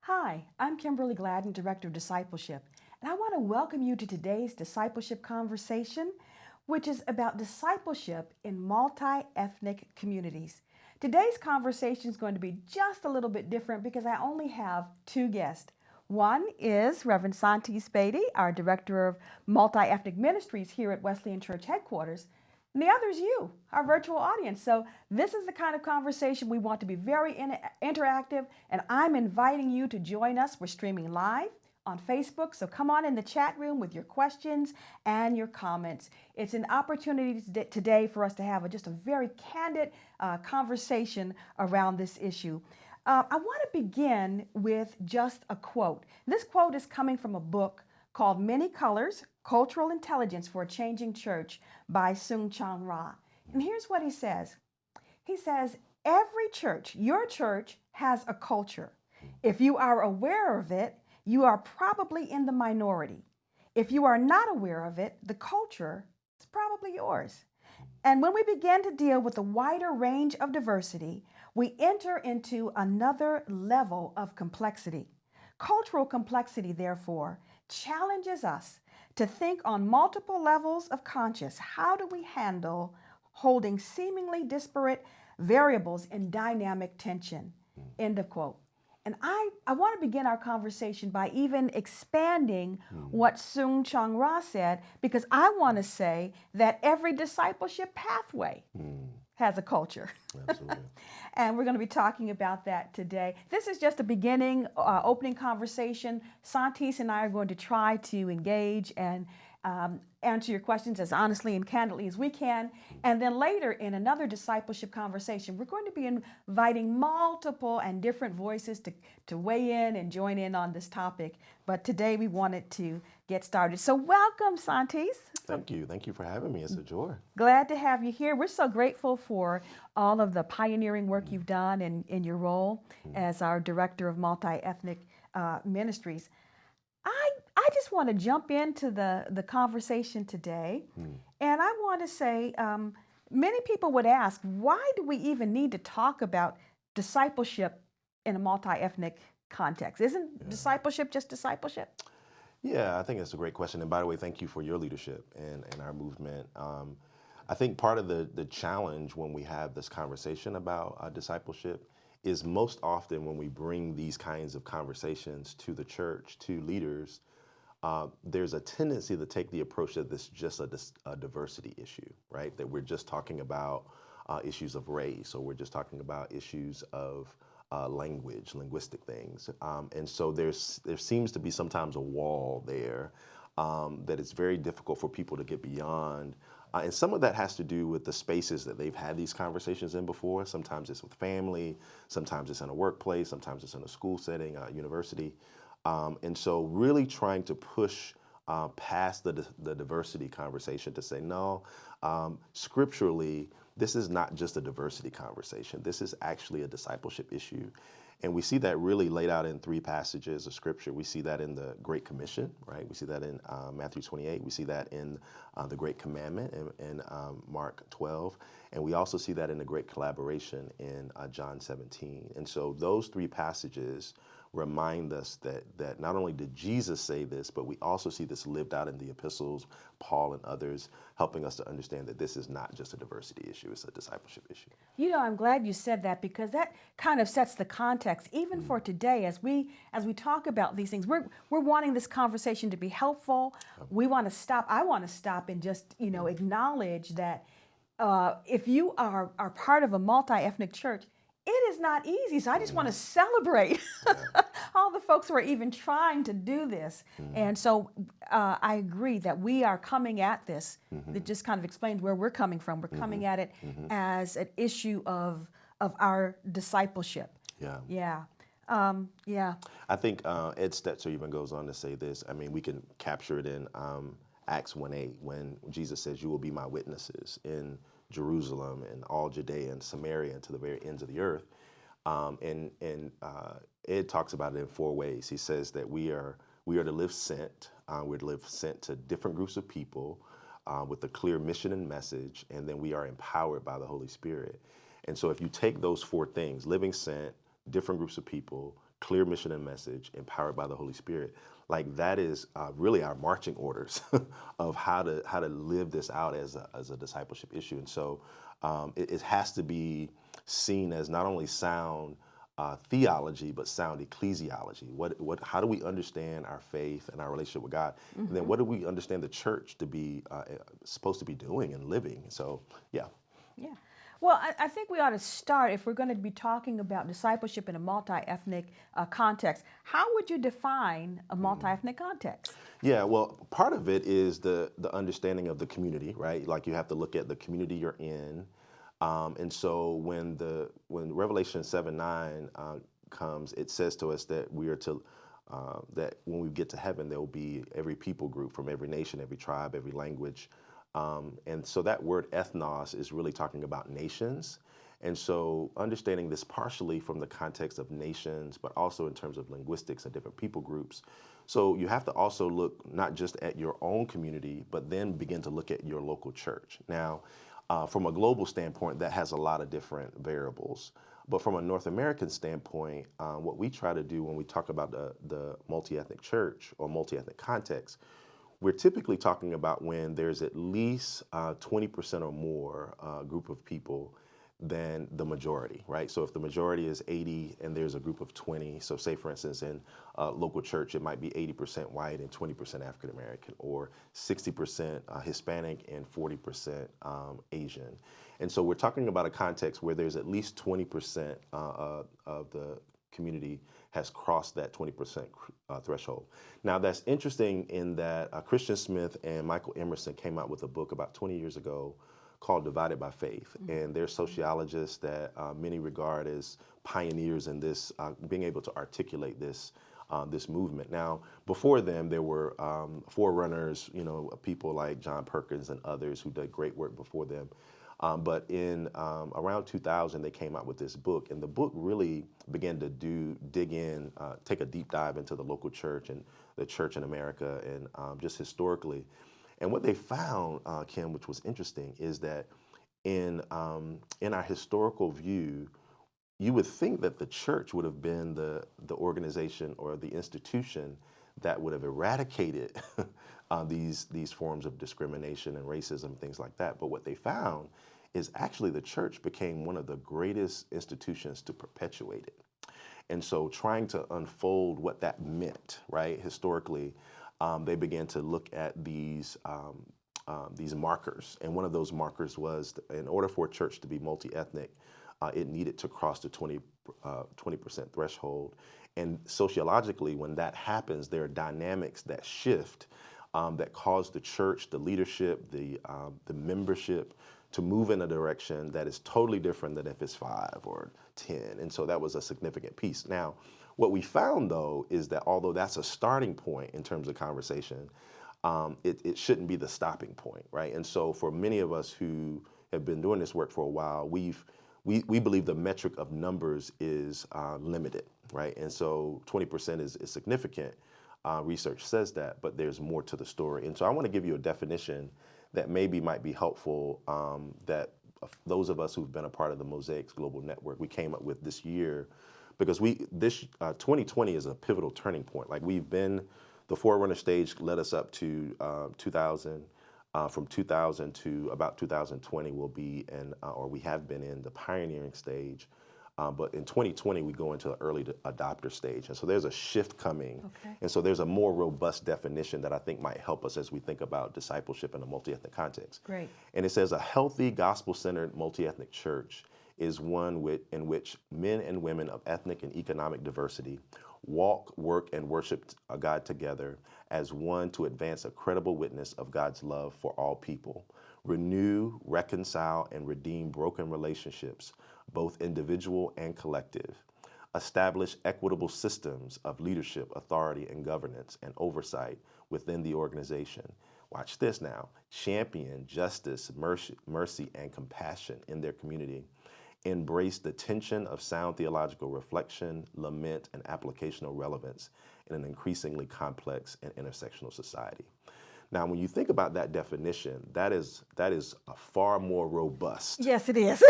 Hi, I'm Kimberly Gladden, Director of Discipleship, and I want to welcome you to today's discipleship conversation, which is about discipleship in multi-ethnic communities. Today's conversation is going to be just a little bit different because I only have two guests. One is Reverend Santees Beaty, our Director of Multi-Ethnic Ministries here at Wesleyan Church Headquarters. And the other is you, our virtual audience. So, this is the kind of conversation we want to be very interactive, and I'm inviting you to join us. We're streaming live on Facebook, so come on in the chat room with your questions and your comments. It's an opportunity today for us to have just a very candid conversation around this issue. I want to begin with just a quote. This quote is coming from a book called Many Colors, Cultural Intelligence for a Changing Church by Soong-Chan Rah. And here's what he says. He says, every church, your church, has a culture. If you are aware of it, you are probably in the minority. If you are not aware of it, the culture is probably yours. And when we begin to deal with a wider range of diversity, we enter into another level of complexity. Cultural complexity, therefore, challenges us to think on multiple levels of conscious. How do we handle holding seemingly disparate variables in dynamic tension? End of quote. And I want to begin our conversation by even expanding what Soong-Chan Rah said, because I want to say that every discipleship pathway has a culture. Absolutely. And we're going to be talking about that today. This is just a beginning, opening conversation. Santees and I are going to try to engage and answer your questions as honestly and candidly as we can. And then later in another discipleship conversation, we're going to be inviting multiple and different voices to weigh in and join in on this topic. But today we wanted to get started. So welcome, Santees. Thank you. Thank you for having me. It's a joy. Glad to have you here. We're so grateful for all of the pioneering work you've done in your role as our Director of Multi-Ethnic Ministries. I just want to jump into the conversation today, and I want to say many people would ask, why do we even need to talk about discipleship in a multi-ethnic context? Isn't discipleship just discipleship? Yeah, I think that's a great question. And by the way, thank you for your leadership and our movement. I think part of the challenge when we have this conversation about discipleship is most often when we bring these kinds of conversations to the church, to leaders, there's a tendency to take the approach that this is just a diversity issue, right? That we're just talking about issues of race, or we're just talking about issues of language, linguistic things. And so there seems to be sometimes a wall there that it's very difficult for people to get beyond. And some of that has to do with the spaces that they've had these conversations in before. Sometimes it's with family, sometimes it's in a workplace, sometimes it's in a school setting, a university. And so really trying to push past the diversity conversation to say, no, scripturally, this is not just a diversity conversation. This is actually a discipleship issue. And we see that really laid out in three passages of scripture. We see that in the Great Commission, right? We see that in Matthew 28. We see that in the Great Commandment in Mark 12. And we also see that in the Great Collaboration in John 17. And so those three passages remind us that not only did Jesus say this, but we also see this lived out in the epistles, Paul and others, helping us to understand that this is not just a diversity issue, it's a discipleship issue. You know, I'm glad you said that, because that kind of sets the context, even for today, as we talk about these things. We're wanting this conversation to be helpful. We want to stop. I want to stop and just acknowledge that if you are part of a multi-ethnic church, it is not easy. So I just want to celebrate all the folks who are even trying to do this. And so I agree that we are coming at this. That just kind of explains where we're coming from. We're coming at it as an issue of our discipleship. Yeah. Yeah. Yeah. I think Ed Stetzer even goes on to say this. I mean, we can capture it in Acts 1:8 when Jesus says, "You will be my witnesses in Jerusalem and all Judea and Samaria and to the very ends of the earth." And Ed talks about it in four ways. He says that we are to live sent. We're to live sent to different groups of people with a clear mission and message, and then we are empowered by the Holy Spirit. And so if you take those four things, living sent, different groups of people, clear mission and message, empowered by the Holy Spirit. Like that is really our marching orders of how to live this out as a discipleship issue. And so it has to be seen as not only sound theology, but sound ecclesiology. How do we understand our faith and our relationship with God? And then Mm-hmm. what do we understand the church to be supposed to be doing and living? So, yeah. Yeah. Well, I think we ought to start if we're going to be talking about discipleship in a multi-ethnic context. How would you define a multi-ethnic context? Yeah, well, part of it is the understanding of the community, right? Like you have to look at the community you're in, and so when Revelation 7:9 comes, it says to us that we are to that when we get to heaven, there will be every people group from every nation, every tribe, every language, and so that word ethnos is really talking about nations. And so understanding this partially from the context of nations, but also in terms of linguistics and different people groups. So you have to also look not just at your own community, but then begin to look at your local church. Now, from a global standpoint, that has a lot of different variables. But from a North American standpoint, what we try to do when we talk about the multi-ethnic church or multi-ethnic context, we're typically talking about when there's at least 20% or more group of people than the majority, right? So if the majority is 80 and there's a group of 20, so say for instance in local church, it might be 80% white and 20% African American, or 60% Hispanic and 40% Asian. And so we're talking about a context where there's at least 20% of the community has crossed that 20% threshold. Now that's interesting in that Christian Smith and Michael Emerson came out with a book about 20 years ago called Divided by Faith. And they're sociologists that many regard as pioneers in this, being able to articulate this movement. Now, before them, there were forerunners, people like John Perkins and others who did great work before them. But in around 2000, they came out with this book, and the book really began to dig in, take a deep dive into the local church and the church in America, and just historically. And what they found, Kim, which was interesting, is that in our historical view, you would think that the church would have been the organization or the institution that would have eradicated these forms of discrimination and racism and things like that. But what they found is actually the church became one of the greatest institutions to perpetuate it. And so trying to unfold what that meant, right, historically, they began to look at these markers. And one of those markers was in order for a church to be multi-ethnic, it needed to cross the 20% threshold. And sociologically, when that happens, there are dynamics that shift that cause the church, the leadership, the membership to move in a direction that is totally different than if it's 5 or 10. And so that was a significant piece. Now, what we found, though, is that although that's a starting point in terms of conversation, it shouldn't be the stopping point, right? And so for many of us who have been doing this work for a while, we believe the metric of numbers is limited, right? And so 20% is significant. Research says that, but there's more to the story. And so I want to give you a definition that maybe might be helpful, that those of us who've been a part of the Mosaics Global Network, we came up with this year, because 2020 is a pivotal turning point. Like the Forerunner stage led us up to 2000. From 2000 to about 2020, we'll be or we have been in the pioneering stage. But in 2020, we go into the early adopter stage. And so there's a shift coming. Okay. And so there's a more robust definition that I think might help us as we think about discipleship in a multi-ethnic context. Great. And it says a healthy, gospel-centered multi-ethnic church is one in which men and women of ethnic and economic diversity walk, work, and worship God together as one to advance a credible witness of God's love for all people, renew, reconcile, and redeem broken relationships, both individual and collective, establish equitable systems of leadership, authority, and governance and oversight within the organization. Watch this now. Champion justice, mercy, and compassion in their community. Embrace the tension of sound theological reflection, lament, and applicational relevance in an increasingly complex and intersectional society. Now, when you think about that definition, that is a far more robust Yes, it is.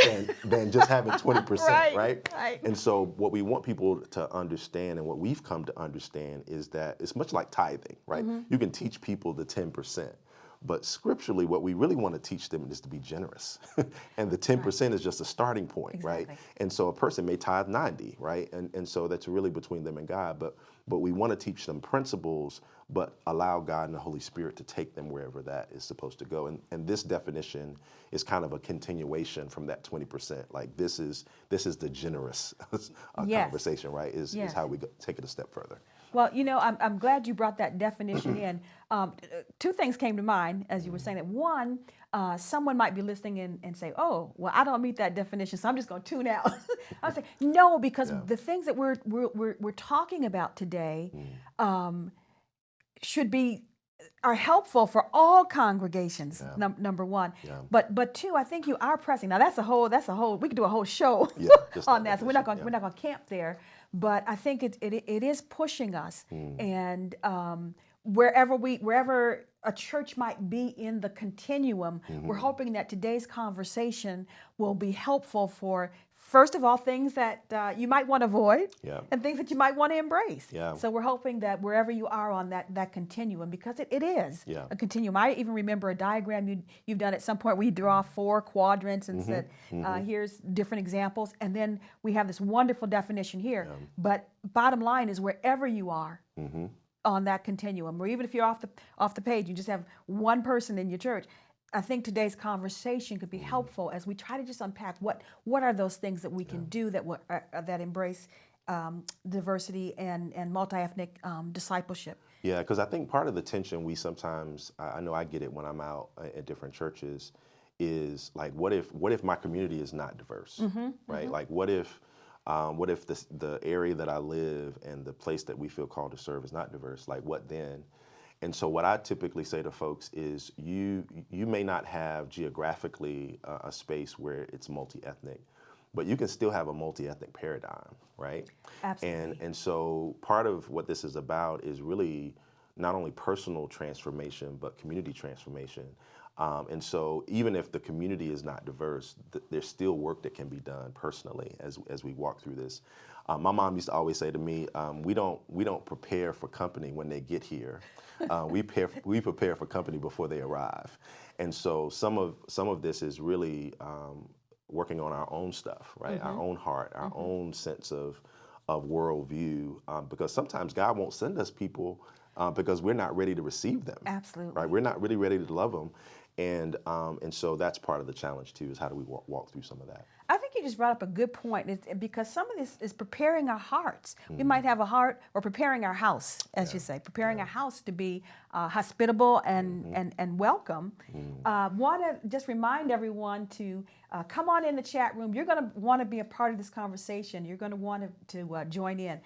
than just having 20%, right? Right. And so what we want people to understand and what we've come to understand is that it's much like tithing, right? You can teach people the 10%. But scripturally, what we really want to teach them is to be generous. And the 10% is just a starting point, right? Exactly. And so a person may tithe 90, right? And so that's really between them and God. But we want to teach them principles, but allow God and the Holy Spirit to take them wherever that is supposed to go. And this definition is kind of a continuation from that 20%. Like this is the generous Yes. conversation, right? Is Yes. how we take it a step further. Well, I'm glad you brought that definition in. Two things came to mind as you were saying that. One, someone might be listening and say, "Oh, well, I don't meet that definition, so I'm just going to tune out." I would say, "No," because Yeah. the things that we're talking about today are helpful for all congregations. Yeah. Number one, Yeah. but two, I think you are pressing. Now that's a whole. We could do a whole show Yeah, just on that that. So we're not definition, going to camp there. But I think it is pushing us, and wherever a church might be in the continuum, we're hoping that today's conversation will be helpful for, first of all, things that you might want to avoid, Yeah. and things that you might want to embrace. Yeah. So we're hoping that wherever you are on that continuum, because it is Yeah. a continuum. I even remember a diagram you've done at some point where you draw 4 quadrants and said, here's different examples, and then we have this wonderful definition here. Yeah. But bottom line is wherever you are on that continuum, or even if you're off the page, you just have one person in your church. I think today's conversation could be helpful as we try to just unpack what are those things that we can do that embrace diversity and multi-ethnic discipleship. Yeah, because I think part of the tension we sometimes, I know I get it when I'm out at different churches, is like, what if my community is not diverse, right? Like, what if the area that I live and the place that we feel called to serve is not diverse? Like, what then? And so what I typically say to folks is you may not have geographically a space where it's multi-ethnic, but you can still have a multi-ethnic paradigm, right? Absolutely. And so part of what this is about is really not only personal transformation, but community transformation. And so even if the community is not diverse, there's still work that can be done personally as we walk through this. My mom used to always say to me, we don't prepare for company when they get here. We prepare for company before they arrive. And so some of this is really working on our own stuff, right? Our own heart, our own sense of worldview, because sometimes God won't send us people because we're not ready to receive them. Absolutely. Right? We're not really ready to love them. And so that's part of the challenge too, is how do we walk through some of that? I think you just brought up a good point, because some of this is preparing our hearts. We might have a heart, or preparing our house, as you say, preparing our house to be hospitable and welcome. Want to just remind everyone to come on in the chat room. You're going to want to be a part of this conversation. You're going to want to join in.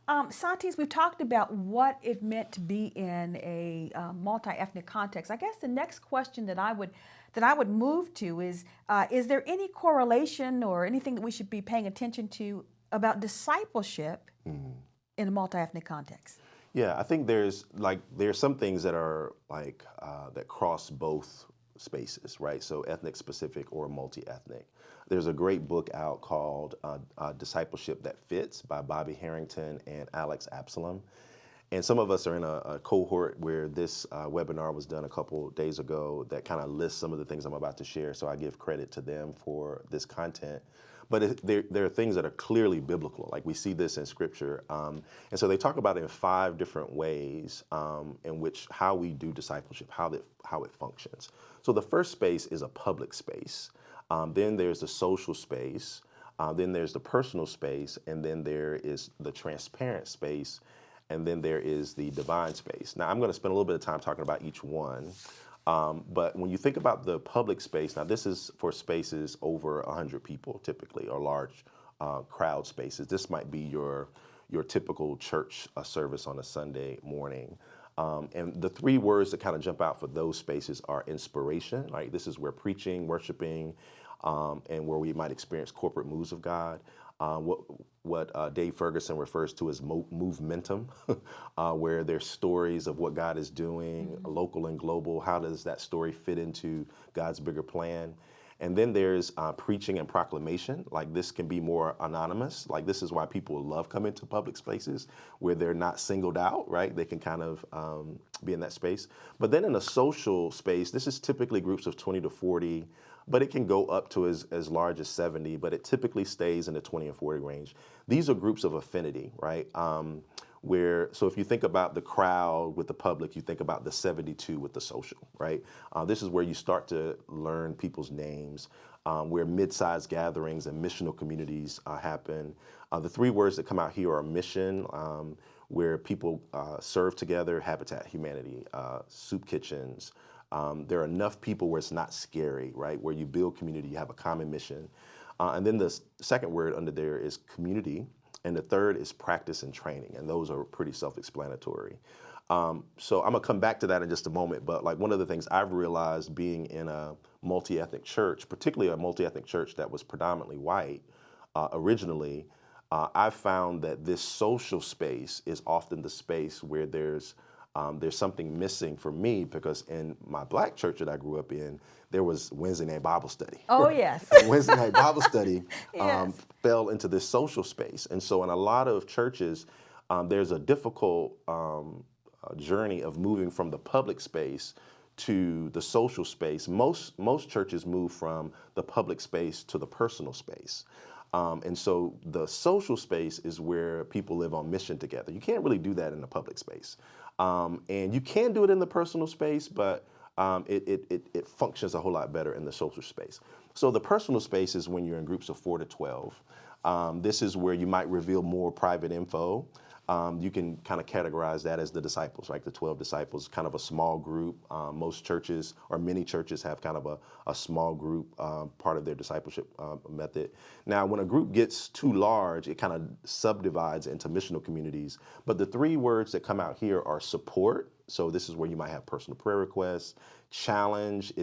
Santees, we've talked about what it meant to be in a multi-ethnic context. I guess the next question that I would move to is there any correlation or anything that we should be paying attention to about discipleship in a multi-ethnic context? Yeah, I think there's some things that are that cross both spaces, right? So ethnic specific or multi-ethnic. There's a great book out called Discipleship That Fits by Bobby Harrington and Alex Absalom. And some of us are in a cohort where this webinar was done a couple days ago that kind of lists some of the things I'm about to share. So I give credit to them for this content. But there are things that are clearly biblical. Like we see this in Scripture. And so they talk about it in 5 different ways in which how we do discipleship, how it functions. So the first space is a public space. Then there's the social space. Then there's the personal space. And then there is the transparent space. And then there is the divine space. Now, I'm going to spend a little bit of time talking about each one. But when you think about the public space, now this is for spaces over 100 people typically, or large crowd spaces. This might be your typical church service on a Sunday morning. And the 3 words that kind of jump out for those spaces are inspiration, right? This is where preaching, worshiping, and where we might experience corporate moves of God. Dave Ferguson refers to as movementum, where there's stories of what God is doing, local and global. How does that story fit into God's bigger plan? And then there's preaching and proclamation. Like this can be more anonymous. Like this is why people love coming to public spaces where they're not singled out, right? They can kind of be in that space. But then in a social space, this is typically groups of 20 to 40, but it can go up to as large as 70, but it typically stays in the 20 and 40 range. These are groups of affinity, right? So if you think about the crowd with the public, you think about the 72 with the social, right? This is where you start to learn people's names, where mid-sized gatherings and missional communities happen. The three words that come out here are mission, where people serve together, Habitat Humanity, soup kitchens. There are enough people where it's not scary, right? Where you build community, you have a common mission. And then the second word under there is community. And the third is practice and training. And those are pretty self-explanatory. So I'm gonna come back to that in just a moment. But like one of the things I've realized being in a multi-ethnic church, particularly a multi-ethnic church that was predominantly white originally, I've found that this social space is often the space where there's something missing for me, because in my black church that I grew up in, there was Wednesday night Bible study. Oh, yes. Wednesday night Bible study Yes. fell into this social space. And so in a lot of churches, there's a difficult journey of moving from the public space to the social space. Most churches move from the public space to the personal space. And so the social space is where people live on mission together. You can't really do that in the public space. And you can do it in the personal space, but it functions a whole lot better in the social space. So the personal space is when you're in groups of 4 to 12. This is where you might reveal more private info. You can kind of categorize that as the disciples, right? The 12 disciples, kind of a small group. Most churches or many churches have kind of a small group part of their discipleship method. Now, when a group gets too large, it kind of subdivides into missional communities. But the three words that come out here are support. So this is where you might have personal prayer requests. Challenge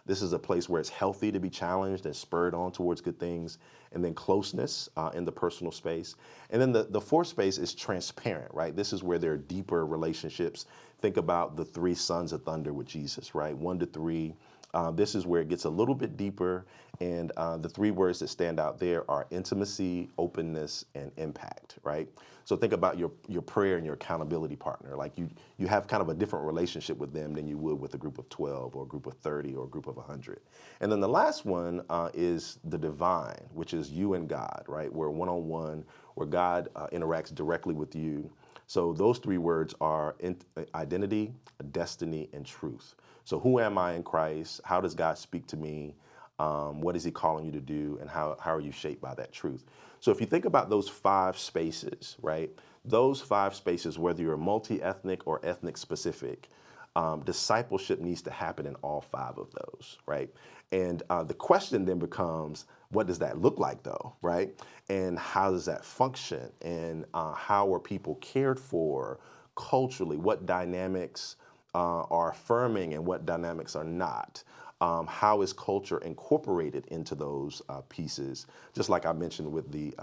this is a place where it's healthy to be challenged and spurred on towards good things. And then closeness in the personal space. And then the fourth space is transparent, right? This is where there are deeper relationships. Think about the three sons of thunder with Jesus, right? 1 to 3. This is where it gets a little bit deeper. And the three words that stand out there are intimacy, openness, and impact, right? So think about your prayer and your accountability partner. Like you have kind of a different relationship with them than you would with a group of 12 or a group of 30 or a group of 100. And then the last one is the divine, which is you and God, right? Where one-on-one, where God interacts directly with you. So those three words are identity, destiny, and truth. So who am I in Christ? How does God speak to me? What is he calling you to do? And how are you shaped by that truth? So if you think about those 5 spaces, right? Those 5 spaces, whether you're multi-ethnic or ethnic specific, discipleship needs to happen in all 5 of those, right? And the question then becomes, what does that look like though, right? And how does that function? And how are people cared for culturally? What dynamics are affirming and what dynamics are not? How is culture incorporated into those pieces? Just like I mentioned with the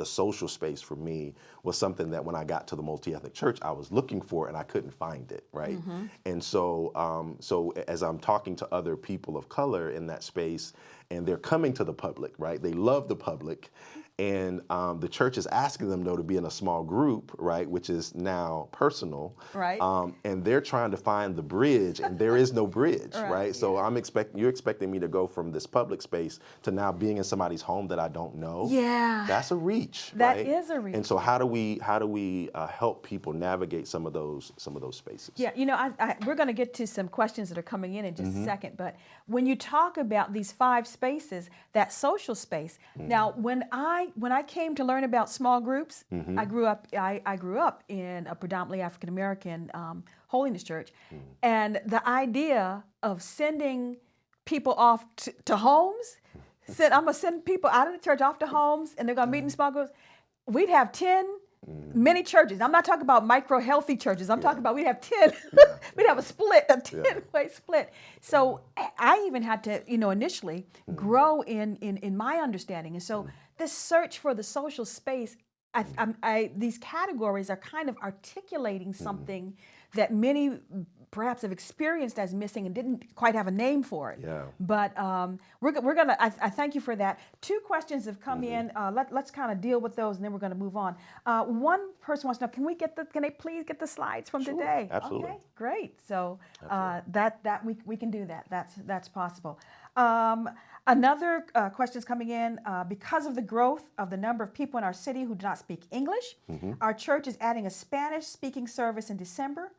social space, for me was something that when I got to the multi-ethnic church, I was looking for and I couldn't find it, right? Mm-hmm. And so as I'm talking to other people of color in that space, and they're coming to the public, right? They love the public. And the church is asking them, though, to be in a small group, right, which is now personal. Right. And they're trying to find the bridge, and there is no bridge, right? So yeah. you're expecting me to go from this public space to now being in somebody's home that I don't know. Yeah. That's a reach, That right? is a reach. And so how do we help people navigate some of those spaces? Yeah, we're going to get to some questions that are coming in just a second, but when you talk about these 5 spaces, that social space. Now, when I came to learn about small groups, I grew up in a predominantly African American holiness church, and the idea of sending people off to homes, said I'm gonna send people out of the church off to homes, and they're gonna meet in small groups. We'd have 10 Many churches. I'm not talking about micro healthy churches. I'm talking about we have 10. Yeah. We'd have a split, a Yeah. 10-way split. So I even had to, initially grow in my understanding. And so this search for the social space, these categories are kind of articulating something that many perhaps have experienced as missing and didn't quite have a name for it. Yeah. But we're gonna. I thank you for that. Two questions have come in. Let's kind of deal with those, and then we're going to move on. One person wants to know: Can they please get the slides from Sure, today? absolutely. Okay, great. So Absolutely. that we can do that. That's possible. Another question is coming in. Because of the growth of the number of people in our city who do not speak English, our church is adding a Spanish-speaking service in December.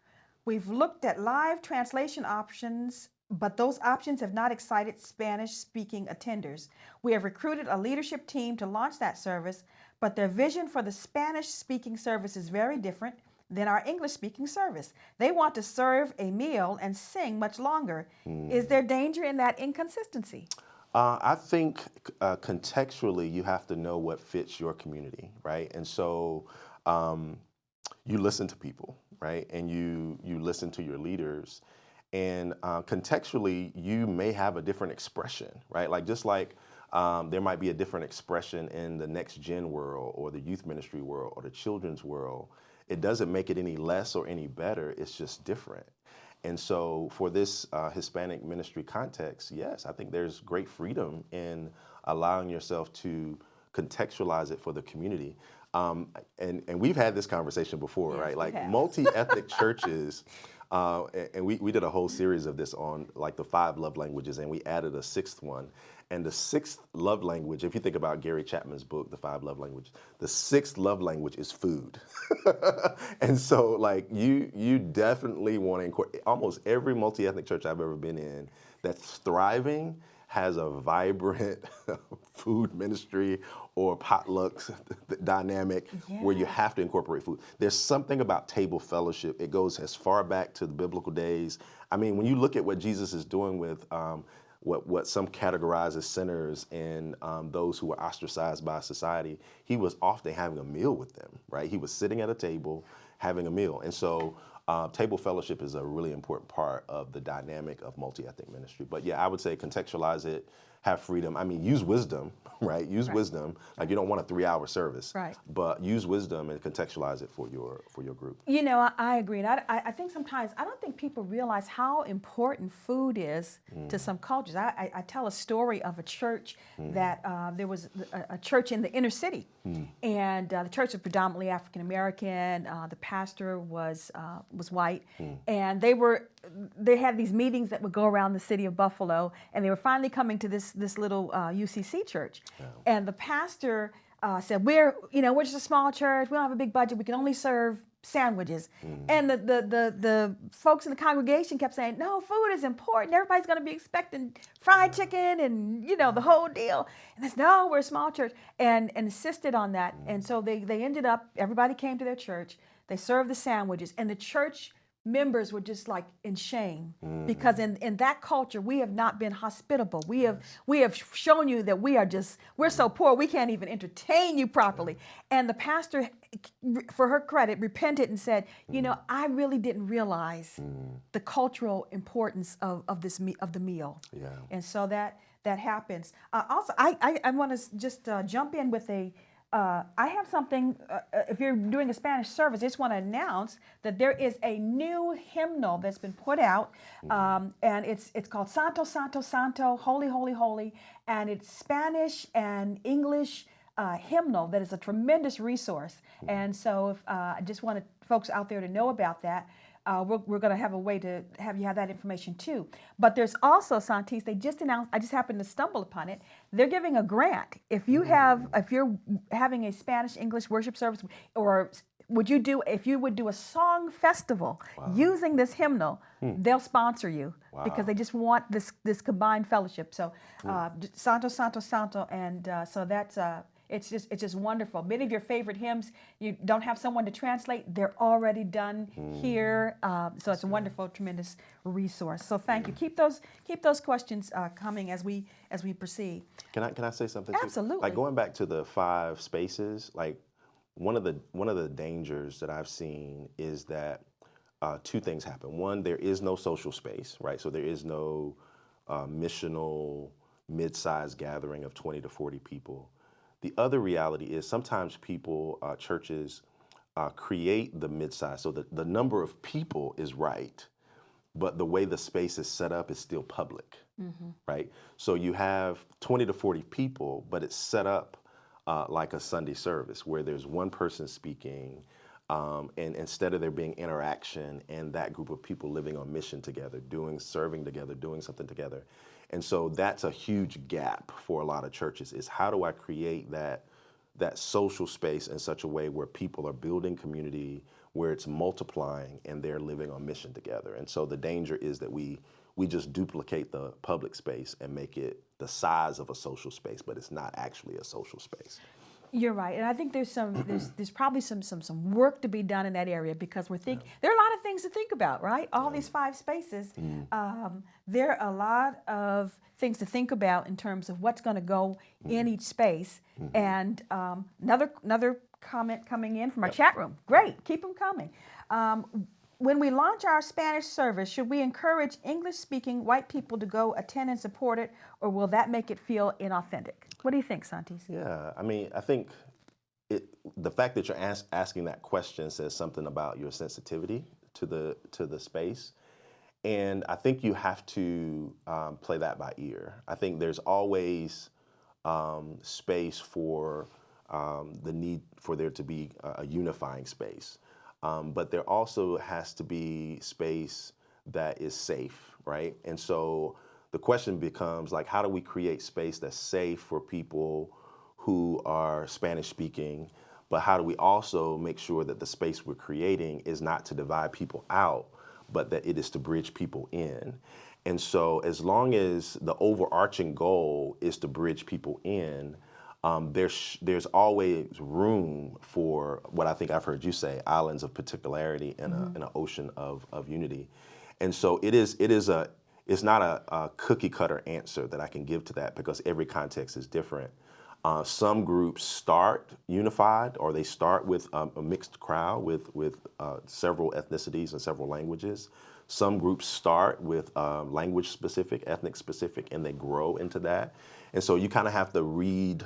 We've looked at live translation options, but those options have not excited Spanish-speaking attenders. We have recruited a leadership team to launch that service, but their vision for the Spanish-speaking service is very different than our English-speaking service. They want to serve a meal and sing much longer. Is there danger in that inconsistency? I think contextually, you have to know what fits your community, right? And so you listen to people, right? And you listen to your leaders. And contextually, you may have a different expression, right? Like just like there might be a different expression in the next gen world or the youth ministry world or the children's world. It doesn't make it any less or any better. It's just different. And so for this Hispanic ministry context, yes, I think there's great freedom in allowing yourself to contextualize it for the community. And we've had this conversation before, Yes, right? we Like have. multi-ethnic churches, and we did a whole series of this on like the 5 love languages, and we added a 6th one. And the 6th love language, if you think about Gary Chapman's book, The 5 Love Languages, the 6th love language is food. And so like you definitely want to incorporate, almost every multi-ethnic church I've ever been in that's thriving has a vibrant food ministry or potlucks dynamic where you Yes. have to incorporate food. There's something about table fellowship. It goes as far back to the biblical days. I mean, when you look at what Jesus is doing with what some categorize as sinners and those who were ostracized by society, he was often having a meal with them, right? He was sitting at a table having a meal. And so table fellowship is a really important part of the dynamic of multi-ethnic ministry. But yeah, I would say contextualize it, have freedom. I mean, use wisdom, right? Use wisdom. Like you don't want a 3-hour service, Right. but use wisdom and contextualize it for your group. I agree. And I think sometimes, I don't think people realize how important food is to some cultures. I tell a story of a church that there was a church in the inner city. And the church was predominantly African American. The pastor was white. And they had these meetings that would go around the city of Buffalo. And they were finally coming to this little UCC church. And the pastor said, we're just a small church. We don't have a big budget. We can only serve sandwiches. And the folks in the congregation kept saying, no, food is important. Everybody's going to be expecting fried chicken and, the whole deal. And they said, no, we're a small church, and insisted on that. And so they ended up, everybody came to their church. They served the sandwiches, and the church members were just like in shame because in that culture we have not been hospitable. We have shown you that we're so poor we can't even entertain you properly. And the pastor, for her credit, repented and said, I really didn't realize the cultural importance of the meal. Yeah. And so that happens. Also, I want to just jump in with I have something, if you're doing a Spanish service, I just want to announce that there is a new hymnal that's been put out, and it's called Santo, Santo, Santo, Holy, Holy, Holy, and it's Spanish and English hymnal that is a tremendous resource. And so if, I just wanted folks out there to know about that. We're going to have a way to have you have that information too. But there's also, Santees, they just announced, I just happened to stumble upon it, they're giving a grant. If you're having a Spanish-English worship service, or if you would do a song festival using this hymnal, they'll sponsor you because they just want this combined fellowship. So Santo, Santo, Santo, and so that's it's just wonderful. Many of your favorite hymns, you don't have someone to translate; they're already done here. So it's a wonderful, tremendous resource. So thank you. Keep those questions coming as we proceed. Can I say something too? Absolutely. Like going back to the 5 spaces, like one of the dangers that I've seen is that two things happen. One, there is no social space, right? So there is no missional mid-sized gathering of 20 to 40 people. The other reality is sometimes people, churches, create the mid-size so that the number of people is right, but the way the space is set up is still public, right? So you have 20 to 40 people, but it's set up like a Sunday service where there's one person speaking, and instead of there being interaction and that group of people living on mission together, serving together, doing something together. And so that's a huge gap for a lot of churches is how do I create that social space in such a way where people are building community, where it's multiplying and they're living on mission together. And so the danger is that we just duplicate the public space and make it the size of a social space, but it's not actually a social space. You're right, and I think there's probably some work to be done in that area because there are a lot of things to think about, right? All these 5 spaces, there are a lot of things to think about in terms of what's going to go in each space. And another comment coming in from our chat room. Great, keep them coming. When we launch our Spanish service, should we encourage English-speaking white people to go attend and support it, or will that make it feel inauthentic? What do you think, Santees? Yeah, I mean, I think the fact that you're asking that question says something about your sensitivity to the space, and I think you have to play that by ear. I think there's always space for the need for there to be a unifying space. But there also has to be space that is safe, right? And so the question becomes like, how do we create space that's safe for people who are Spanish speaking, but how do we also make sure that the space we're creating is not to divide people out, but that it is to bridge people in? And so as long as the overarching goal is to bridge people in, there's always room for what I think I've heard you say, islands of particularity in an ocean of unity. And so it's not a cookie cutter answer that I can give to that because every context is different. Some groups start unified, or they start with a mixed crowd with several ethnicities and several languages. Some groups start with language specific, ethnic specific, and they grow into that. And so you kind of have to read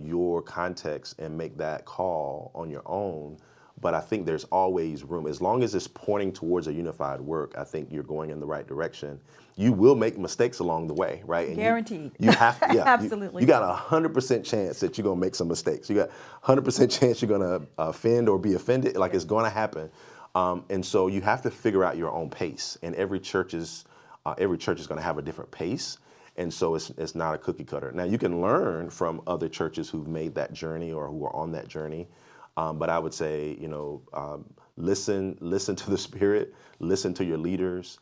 your context and make that call on your own. But I think there's always room. As long as it's pointing towards a unified work, I think you're going in the right direction. You will make mistakes along the way, right? And Guaranteed. You have to, yeah. Absolutely. You got 100% chance that you're going to make some mistakes. You got 100% chance you're going to offend or be offended. Like it's going to happen. And so you have to figure out your own pace. And every church is going to have a different pace. And so it's not a cookie cutter. Now you can learn from other churches who've made that journey or who are on that journey. But I would say, listen to the Spirit, listen to your leaders,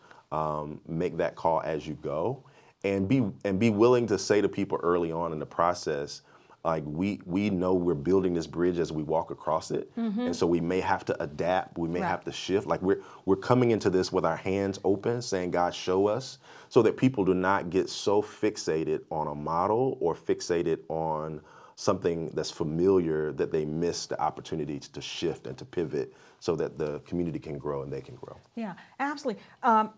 make that call as you go, and be willing to say to people early on in the process, like we know we're building this bridge as we walk across it, and so we may have to adapt, we may have to shift. Like we're coming into this with our hands open, saying, God, show us, so that people do not get so fixated on a model or fixated on something that's familiar that they miss the opportunity to shift and to pivot so that the community can grow and they can grow. Yeah, absolutely.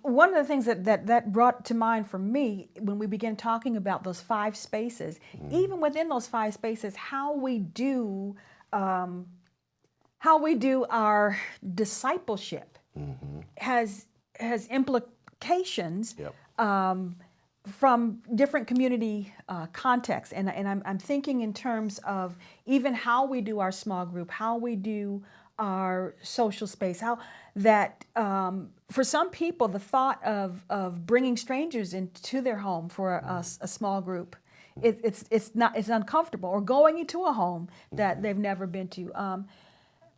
One of the things that brought to mind for me when we began talking about those 5 spaces, even within those 5 spaces, how we do our discipleship has implications. Yep. From different community contexts. And I'm thinking in terms of even how we do our small group, how we do our social space, how that for some people, the thought of bringing strangers into their home for a small group, it's uncomfortable, or going into a home that they've never been to.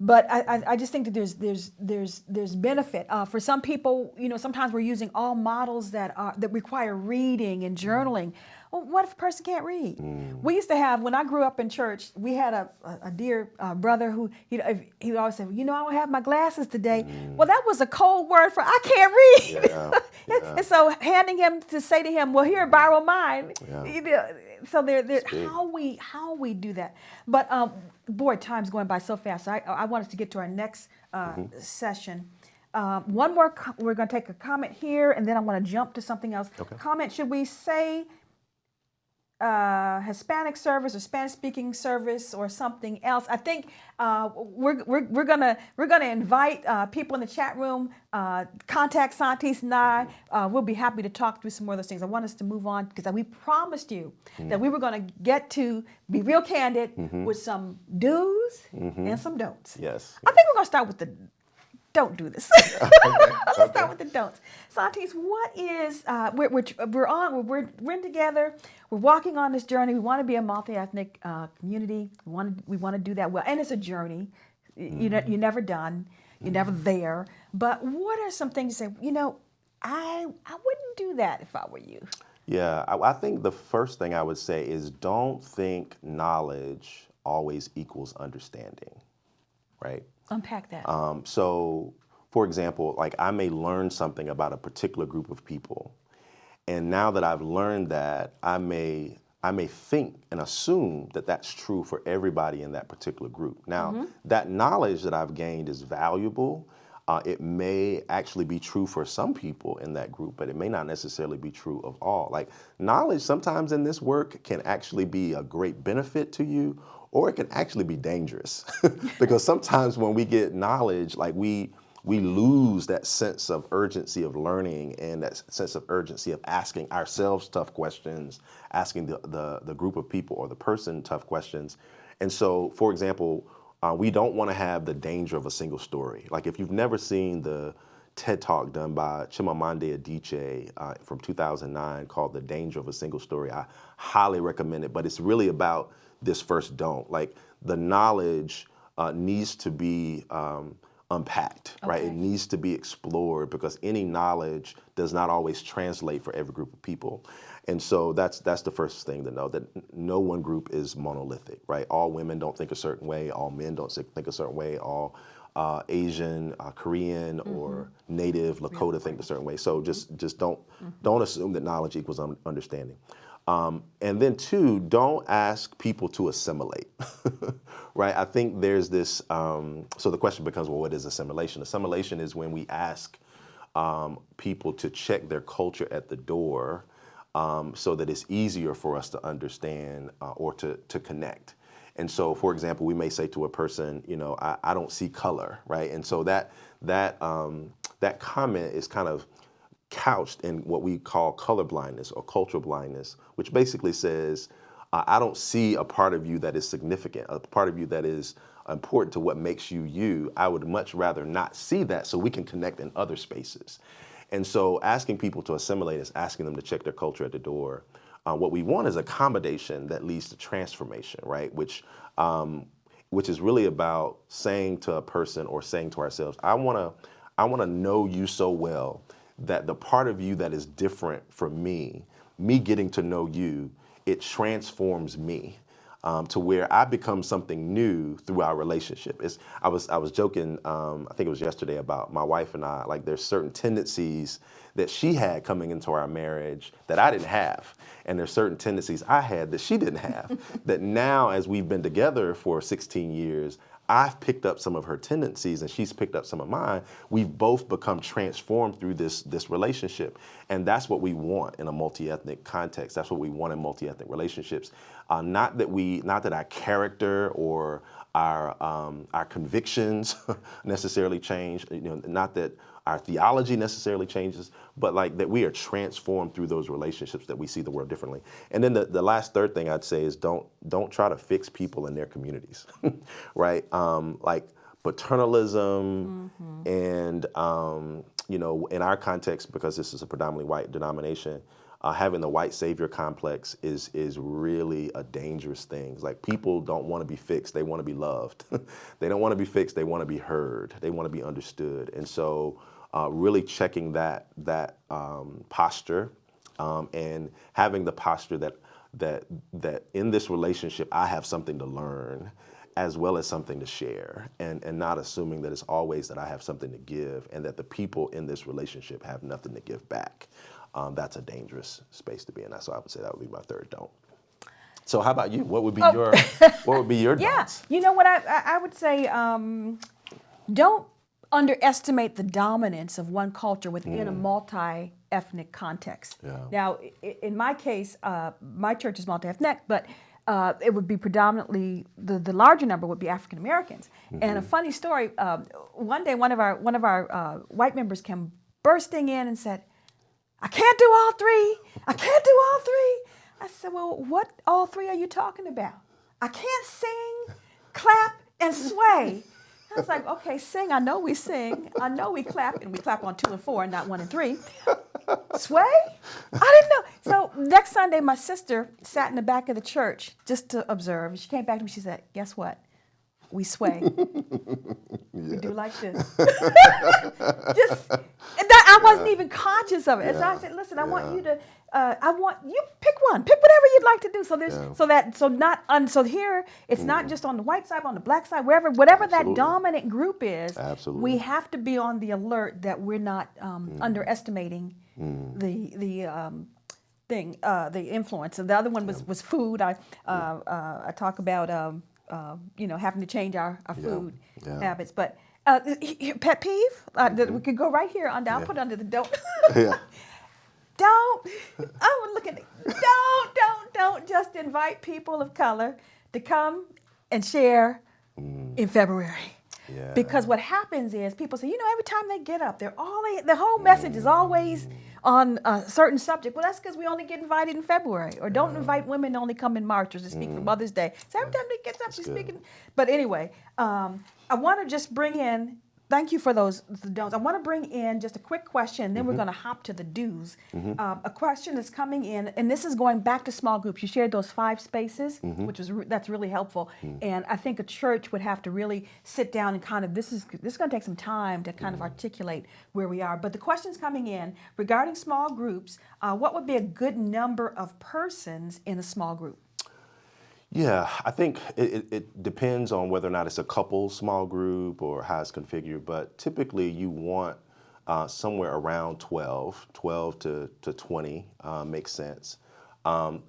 But I just think that there's benefit for some people. Sometimes we're using all models that require reading and journaling. Well, what if a person can't read? We used to have, when I grew up in church, we had a dear brother who he always said, I don't have my glasses today. Well, that was a cold word for I can't read. Yeah. And so handing him to say to him, well, here, borrow mine. Yeah. so there, big. how we do that. But boy, time's going by so fast. So I want us to get to our next session. One more. We're going to take a comment here, and then I want to jump to something else. Okay. Comment. Should we say Hispanic service or Spanish speaking service or something else? I think we're gonna invite people in the chat room. Contact Santees and I. We'll be happy to talk through some more of those things. I want us to move on because we promised you that we were going to get to be real candid with some do's and some don'ts. Yes. I think we're going to start with the don't do this. Let's start with the don'ts. Santees, what is we're in together. We're walking on this journey. We want to be a multi-ethnic community. We want to do that well, and it's a journey. You're never done. You're never there. But what are some things you say? I wouldn't do that if I were you. Yeah, I think the first thing I would say is don't think knowledge always equals understanding, right? Unpack that. So, for example, like I may learn something about a particular group of people, and now that I've learned that, I may think and assume that that's true for everybody in that particular group. Now, that knowledge that I've gained is valuable. It may actually be true for some people in that group, but it may not necessarily be true of all. Like knowledge sometimes in this work can actually be a great benefit to you, or it can actually be dangerous. Because sometimes when we get knowledge, like we lose that sense of urgency of learning and that sense of urgency of asking ourselves tough questions, asking the group of people or the person tough questions. And so, for example, we don't want to have the danger of a single story. Like if you've never seen the TED Talk done by Chimamanda Adichie from 2009 called The Danger of a Single Story, I highly recommend it. But it's really about this first don't. Like the knowledge needs to be unpacked, right? It needs to be explored because any knowledge does not always translate for every group of people. And so that's the first thing to know, that no one group is monolithic, right? All women don't think a certain way, all men don't think a certain way, all Asian, Korean, or Native, Lakota think a certain way. So just don't assume that knowledge equals understanding. And then two, don't ask people to assimilate, right? I think there's this, so the question becomes, well, what is assimilation? Assimilation is when we ask people to check their culture at the door so that it's easier for us to understand or to connect. And so, for example, we may say to a person, I don't see color, right? And so that comment is kind of couched in what we call color blindness or cultural blindness, which basically says, I don't see a part of you that is significant, a part of you that is important to what makes you you. I would much rather not see that so we can connect in other spaces. And so asking people to assimilate is asking them to check their culture at the door. What we want is accommodation that leads to transformation, right? Which is really about saying to a person or saying to ourselves, I want to know you so well that the part of you that is different from me getting to know you, it transforms me to where I become something new through our relationship. I was joking, I think it was yesterday, about my wife and I, like there's certain tendencies that she had coming into our marriage that I didn't have. And there's certain tendencies I had that she didn't have. That now, as we've been together for 16 years, I've picked up some of her tendencies and she's picked up some of mine. We've both become transformed through this relationship. And that's what we want in a multi-ethnic context. That's what we want in multi-ethnic relationships. Not that our character or our convictions necessarily change, not that our theology necessarily changes, but like that we are transformed through those relationships, that we see the world differently. And then the last third thing I'd say is don't try to fix people in their communities, right? Like paternalism and, in our context, because this is a predominantly white denomination, having the white savior complex is really a dangerous thing. It's like people don't want to be fixed; they want to be loved. They don't want to be fixed; they want to be heard. They want to be understood. And so, really checking that posture and having the posture that in this relationship I have something to learn, as well as something to share, and not assuming that it's always that I have something to give and that the people in this relationship have nothing to give back. That's a dangerous space to be in. So I would say that would be my third don't. So how about you? What would be Oh. your what would be your Yeah, don'ts? you know what I would say, don't underestimate the dominance of one culture within a multi-ethnic context. Yeah. Now, in my case, my church is multi-ethnic, but it would be predominantly the larger number would be African Americans. And a funny story: one day, one of our white members came bursting in and said, "I can't do all three. I can't do all three." I said, "Well, what all three are you talking about? I can't sing, clap, and sway." I was like, "Okay, sing. I know we sing. I know we clap, and we clap on 2 and 4, and not 1 and 3. Sway? I didn't know." So next Sunday, my sister sat in the back of the church just to observe. She came back to me. She said, "Guess what? We sway. We do like this." Just and that I wasn't even conscious of it. And so I said, "Listen, I want you to. I want you pick one. Pick whatever you'd like to do." So there's so here it's not just on the white side, on the black side, whatever that dominant group is. Absolutely. We have to be on the alert that we're not underestimating the influence. And the other one was food. I talk about having to change our food habits. But pet peeve that we could go right here under. I'll put under the don't. Yeah. Don't. I would look at it. Don't just invite people of color to come and share in February. Yeah. Because what happens is people say, every time they get up, the whole message is always on a certain subject. Well, that's because we only get invited in February. Or don't invite women to only come in March or to speak for Mother's Day. So every time they get up, she's speaking. But anyway, I want to just bring in, thank you for the don'ts. I want to bring in just a quick question, and then we're going to hop to the do's. A question that's coming in, and this is going back to small groups. You shared those 5 spaces, that's really helpful. And I think a church would have to really sit down and kind of, this is going to take some time to kind of articulate where we are. But the question's coming in regarding small groups. What would be a good number of persons in a small group? Yeah, I think it depends on whether or not it's a couple small group or how it's configured, but typically you want somewhere around 12 to 20 makes sense. And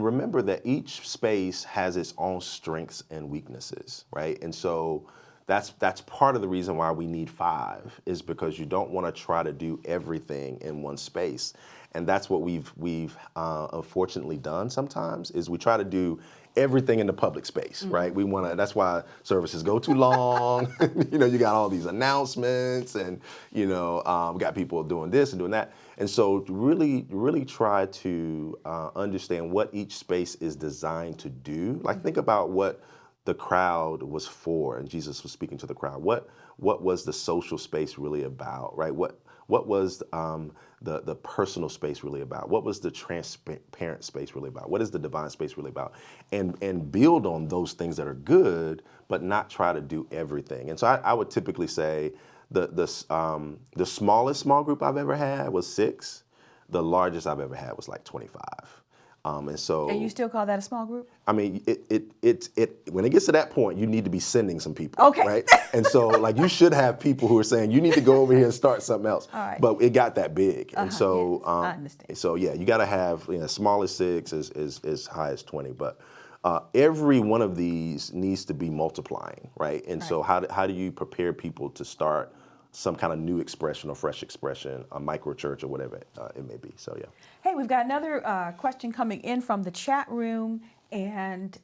remember that each space has its own strengths and weaknesses, right? And so that's part of the reason why we need 5 is because you don't want to try to do everything in one space. And that's what we've unfortunately done sometimes is we try to do everything in the public space, right? That's why services go too long. You got all these announcements and, we got people doing this and doing that. And so really, really try to understand what each space is designed to do. Like think about what the crowd was for, and Jesus was speaking to the crowd. What was the social space really about, right? What was the personal space really about? What was the transparent space really about? What is the divine space really about? And build on those things that are good, but not try to do everything. And so I would typically say the smallest small group I've ever had was 6. The largest I've ever had was like 25. And you still call that a small group? I mean, it when it gets to that point, you need to be sending some people, okay, right? And so, like, you should have people who are saying, you need to go over here and start something else. All right. But it got that big, and so yes, I understand. So yeah, you got to have small as 6 as high as 20, but every one of these needs to be multiplying, right? And so how do you prepare people to start some kind of new expression or fresh expression, a micro church or whatever it may be. So yeah. Hey, we've got another question coming in from the chat room, and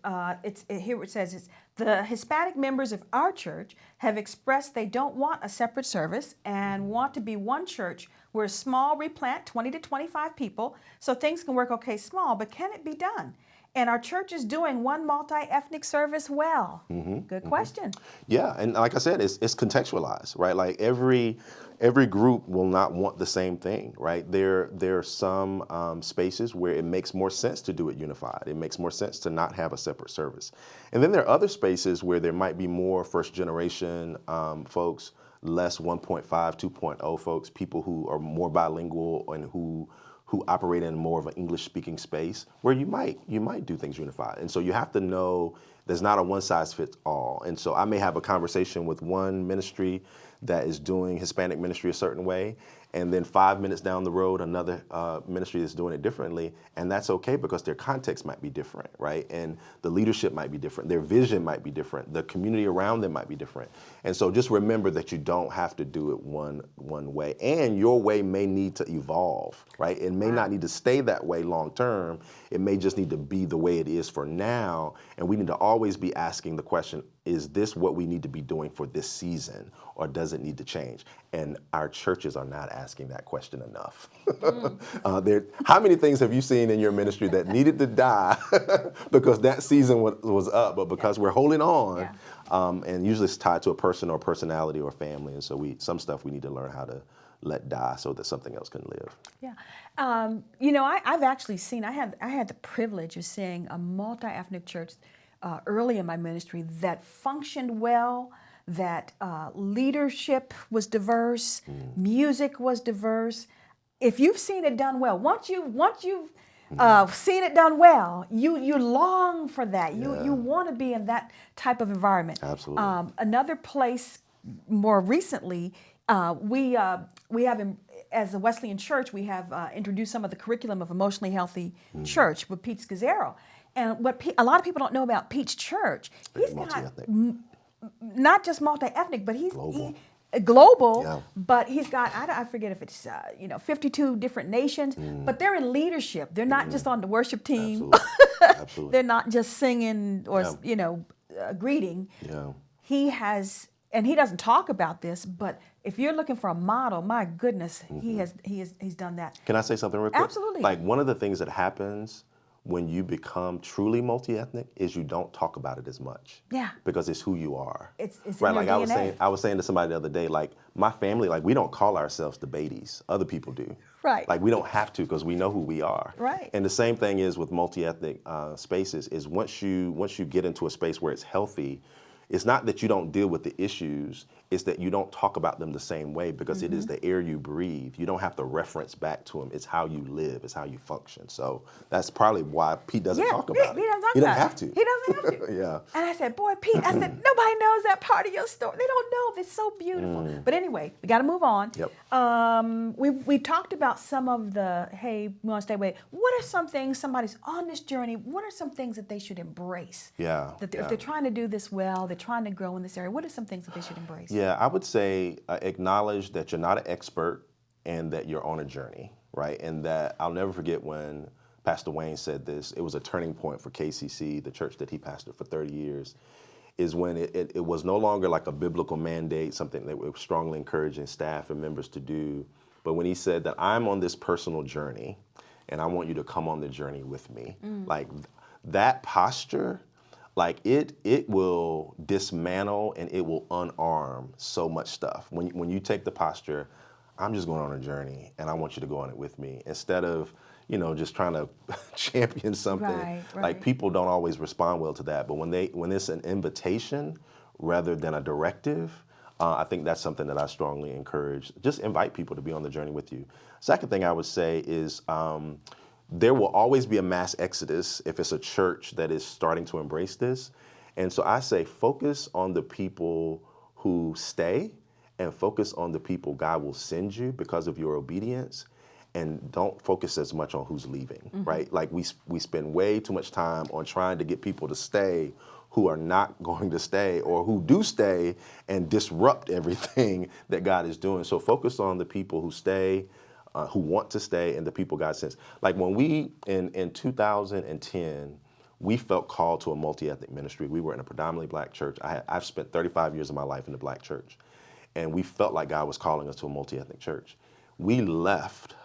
here it says, the Hispanic members of our church have expressed they don't want a separate service and want to be one church. We're small, we plant 20 to 25 people, so things can work okay small, but can it be done? And our church is doing one multi-ethnic service well. Good question. Yeah, and like I said, it's contextualized, right? Like every group will not want the same thing, right? There are some spaces where it makes more sense to do it unified. It makes more sense to not have a separate service. And then there are other spaces where there might be more first generation folks, less 1.5, 2.0 folks, people who are more bilingual and who operate in more of an English-speaking space where you might do things unified. And so you have to know There's not a one size fits all. And so I may have a conversation with one ministry that is doing Hispanic ministry a certain way, and then 5 minutes down the road, another ministry is doing it differently. And that's okay because their context might be different, right? And the leadership might be different. Their vision might be different. The community around them might be different. And so just remember that you don't have to do it one way. And your way may need to evolve, right? It may not need to stay that way long term. It may just need to be the way it is for now. And we need to always be asking the question, is this what we need to be doing for this season, or does it need to change? And our churches are not asking that question enough. How many things have you seen in your ministry that needed to die because that season was up, but because we're holding on, and usually it's tied to a person or personality or family, and so some stuff we need to learn how to let die so that something else can live. Yeah, you know, I've actually seen. I had the privilege of seeing a multi-ethnic church early in my ministry that functioned well, that leadership was diverse, music was diverse. If you've seen it done well, once you've seen it done well, you long for that. You want to be in that type of environment. Absolutely. Another place, more recently, we have, as a Wesleyan church, we have introduced some of the curriculum of emotionally healthy church with Pete Scazzaro. And what a lot of people don't know about Pete's church, he's got not just multi-ethnic, but he's global, but he's got, I forget if it's 52 different nations, but they're in leadership. They're not just on the worship team. Absolutely. They're not just singing or greeting. He has, and he doesn't talk about this, but if you're looking for a model, my goodness, he's done that. Can I say something real quick? Absolutely. Like, one of the things that happens when you become truly multi-ethnic is you don't talk about it as much. Yeah. Because it's who you are. It's right. In Like your DNA. I was saying to somebody the other day, like, my family, like, we don't call ourselves the Beatys. Other people do. Right. Like, we don't have to because we know who we are. Right. And the same thing is with multi-ethnic spaces is once you get into a space where it's healthy, it's not that you don't deal with the issues, it's that you don't talk about them the same way because it is the air you breathe. You don't have to reference back to them. It's how you live, it's how you function. So that's probably why Pete doesn't talk about it. He doesn't have to. He doesn't have to. Yeah. And I said, boy, Pete, I said, nobody knows that part of your story. They don't know. It's so beautiful. But anyway, we got to move on. Yep. We talked about some of the, hey, we want to stay away. What are some things, somebody's on this journey, what are some things that they should embrace? Yeah. If they're trying to do this well, they're trying to grow in this area, what are some things that they should embrace? Yeah, I would say acknowledge that you're not an expert and that you're on a journey, right? And that I'll never forget when Pastor Wayne said this. It was a turning point for KCC, the church that he pastored for 30 years, is when it was no longer like a biblical mandate, something that we were strongly encouraging staff and members to do. But when he said that I'm on this personal journey and I want you to come on the journey with me, like that posture, like it will dismantle and it will unarm so much stuff. When you take the posture, I'm just going on a journey and I want you to go on it with me, instead of just trying to champion something. Right. Like, people don't always respond well to that, but when it's an invitation rather than a directive, I think that's something that I strongly encourage. Just invite people to be on the journey with you. Second thing I would say is there will always be a mass exodus if it's a church that is starting to embrace this. And so I say focus on the people who stay and focus on the people God will send you because of your obedience, and don't focus as much on who's leaving, right? Like, we spend way too much time on trying to get people to stay who are not going to stay, or who do stay and disrupt everything that God is doing. So focus on the people who stay, who want to stay, and the people God sends. Like, when we, in 2010, we felt called to a multi-ethnic ministry. We were in a predominantly black church. I've spent 35 years of my life in the black church, and we felt like God was calling us to a multi-ethnic church. We left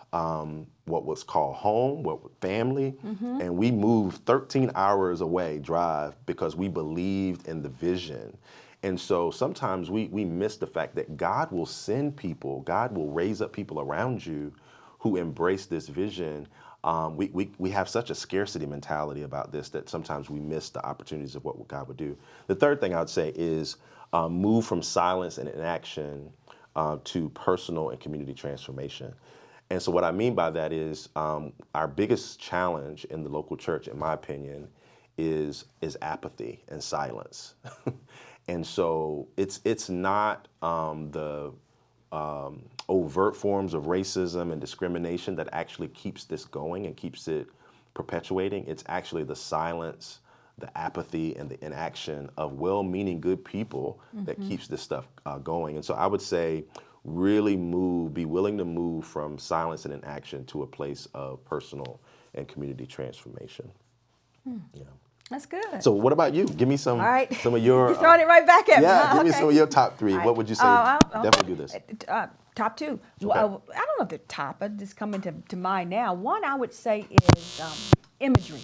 what was called home, family, and we moved 13 hours away drive because we believed in the vision. And so sometimes we miss the fact that God will send people, God will raise up people around you who embrace this vision. We have such a scarcity mentality about this that sometimes we miss the opportunities of what God would do. The third thing I would say is move from silence and inaction to personal and community transformation. And so what I mean by that is our biggest challenge in the local church, in my opinion, is apathy and silence. And so it's not the overt forms of racism and discrimination that actually keeps this going and keeps it perpetuating. It's actually the silence, the apathy, and the inaction of well-meaning good people that keeps this stuff going. And so I would say really be willing to move from silence and inaction to a place of personal and community transformation. Yeah. That's good. So what about you? Give me All right. some of your You're throwing it right back at me. yeah, Huh? give me Okay. some of your top three. All right. What would you say? Definitely do this. Top two. Okay. Well, I don't know if they're top, but just coming to mind now. One I would say is imagery.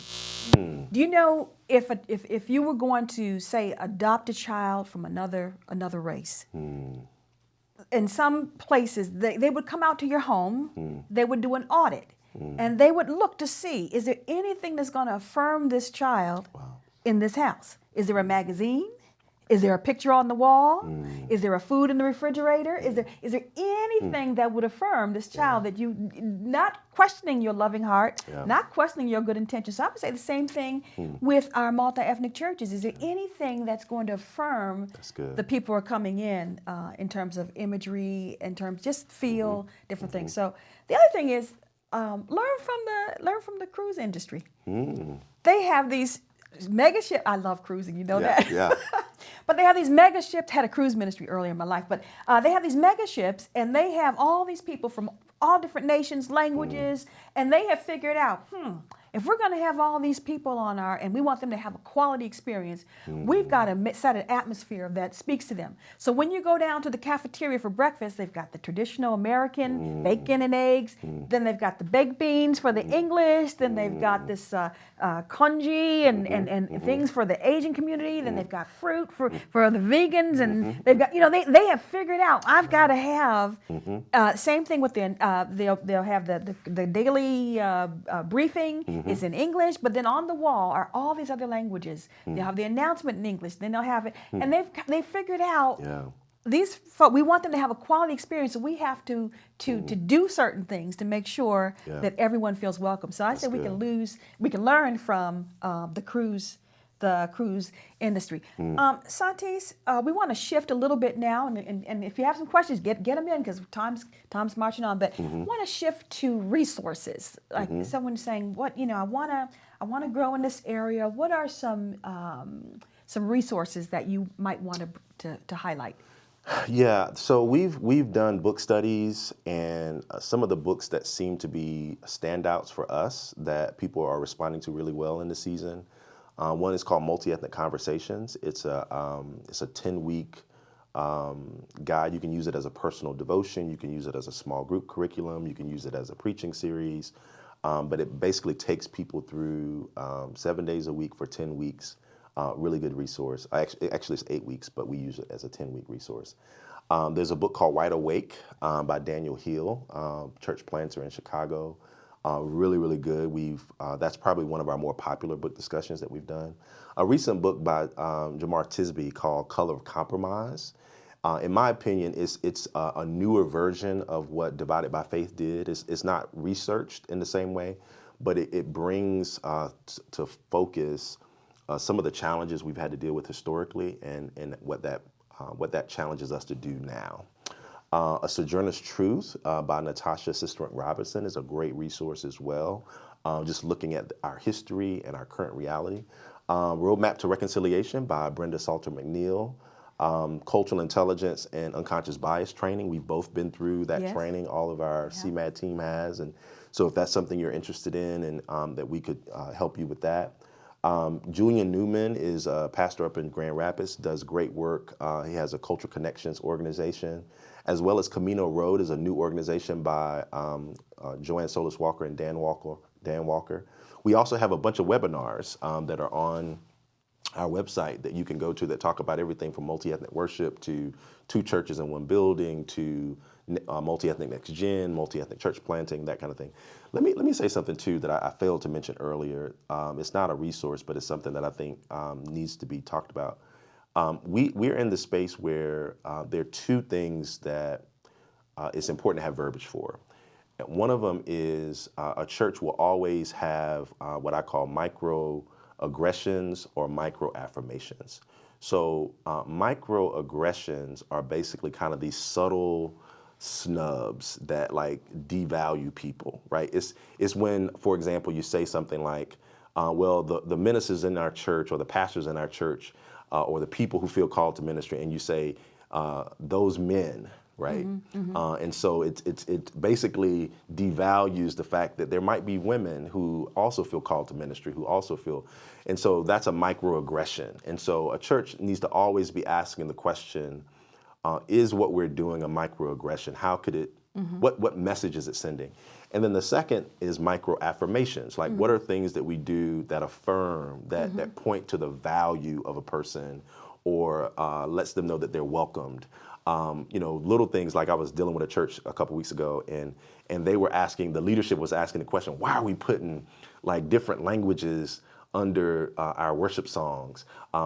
Do you know if you were going to say adopt a child from another race? In some places, they would come out to your home, they would do an audit, and they would look to see, is there anything that's going to affirm this child in this house? Is there a magazine? Is there a picture on the wall? Is there a food in the refrigerator? Is there anything that would affirm this child that you, not questioning your loving heart, not questioning your good intentions? So I would say the same thing with our multi-ethnic churches. Is there anything that's going to affirm the people who are coming in terms of imagery, in terms just feel different things? So the other thing is learn from the cruise industry. They have these mega ships. I love cruising, you know that. Yeah. But they have these mega ships. Had a cruise ministry earlier in my life, but they have these mega ships, and they have all these people from all different nations, languages, and they have figured out, if we're going to have all these people on and we want them to have a quality experience, we've got to set an atmosphere that speaks to them. So when you go down to the cafeteria for breakfast, they've got the traditional American bacon and eggs. Then they've got the baked beans for the English. Then they've got this congee and things for the Asian community. Then they've got fruit for the vegans, and they've got they have figured out I've got to have same thing with they'll have the daily briefing. Is in English, but then on the wall are all these other languages. They'll have the announcement in English, then they'll have it, and they've figured out these folks, we want them to have a quality experience, so we have to do certain things to make sure that everyone feels welcome. So I say we can learn from the cruise industry. Santees, we want to shift a little bit now, and if you have some questions, get them in, because time's marching on. But want to shift to resources. Like someone saying, "What I want to grow in this area. What are some resources that you might want to highlight?" Yeah, so we've done book studies, and some of the books that seem to be standouts for us that people are responding to really well in the season. One is called Multiethnic Conversations. It's a 10-week guide. You can use it as a personal devotion. You can use it as a small group curriculum. You can use it as a preaching series. But it basically takes people through 7 days a week for 10 weeks. Really good resource. Actually, it's 8 weeks, but we use it as a 10-week resource. There's a book called Wide Awake by Daniel Hill, church planter in Chicago. Really, really good. That's probably one of our more popular book discussions that we've done. A recent book by Jamar Tisby called Color of Compromise. In my opinion, it's a newer version of what Divided by Faith did. It's not researched in the same way, but it brings to focus some of the challenges we've had to deal with historically, and what that challenges us to do now. A Sojourner's Truth by Natasha Sisterant Robinson is a great resource as well, just looking at our history and our current reality. Roadmap to Reconciliation by Brenda Salter McNeil. Cultural Intelligence and Unconscious Bias Training. We've both been through that training. All of our CMAD team has. And so if that's something you're interested in, and that we could help you with that. Julian Newman is a pastor up in Grand Rapids, does great work. He has a Cultural Connections organization, as well as Camino Road is a new organization by Joanne Solis Walker and Dan Walker. We also have a bunch of webinars that are on our website that you can go to that talk about everything from multi-ethnic worship to 2 churches in 1 building to multi-ethnic next gen, multi-ethnic church planting, that kind of thing. Let me say something too that I failed to mention earlier. It's not a resource, but it's something that I think needs to be talked about. We're in the space where there are 2 things that it's important to have verbiage for. One of them is a church will always have what I call micro aggressions or microaffirmations. So microaggressions are basically kind of these subtle snubs that like devalue people, right? It's when, for example, you say something like, well, the ministers in our church or the pastors in our church or the people who feel called to ministry, and you say those men, right? And so it basically devalues the fact that there might be women who also feel called to ministry, who also feel, and so that's a microaggression. And so a church needs to always be asking the question, is what we're doing a microaggression? How could it, what message is it sending? And then the second is microaffirmations. Like what are things that we do that affirm, that point to the value of a person or lets them know that they're welcomed? Little things like I was dealing with a church a couple weeks ago and they were asking, the leadership was asking the question, why are we putting like different languages under our worship songs?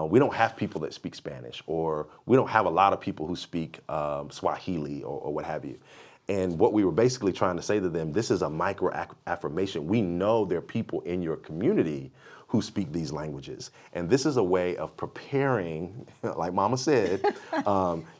We don't have people that speak Spanish, or we don't have a lot of people who speak Swahili or what have you. And what we were basically trying to say to them, this is a micro affirmation. We know there are people in your community who speak these languages. And this is a way of preparing, like Mama said,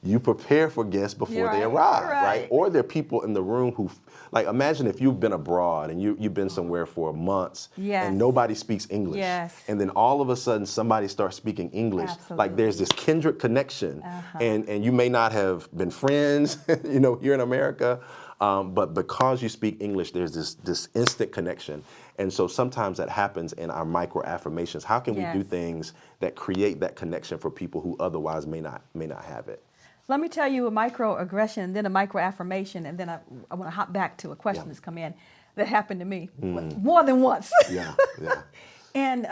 you prepare for guests before they arrive, right? Or there are people in the room who, like imagine if you've been abroad and you've been somewhere for months and nobody speaks English. And then all of a sudden somebody starts speaking English. Like there's this kindred connection and you may not have been friends, here in America, but because you speak English, there's this instant connection. And so sometimes that happens in our micro affirmations. How can we do things that create that connection for people who otherwise may not have it? Let me tell you a microaggression and then a micro affirmation, and then I want to hop back to a question that's come in that happened to me more than once. And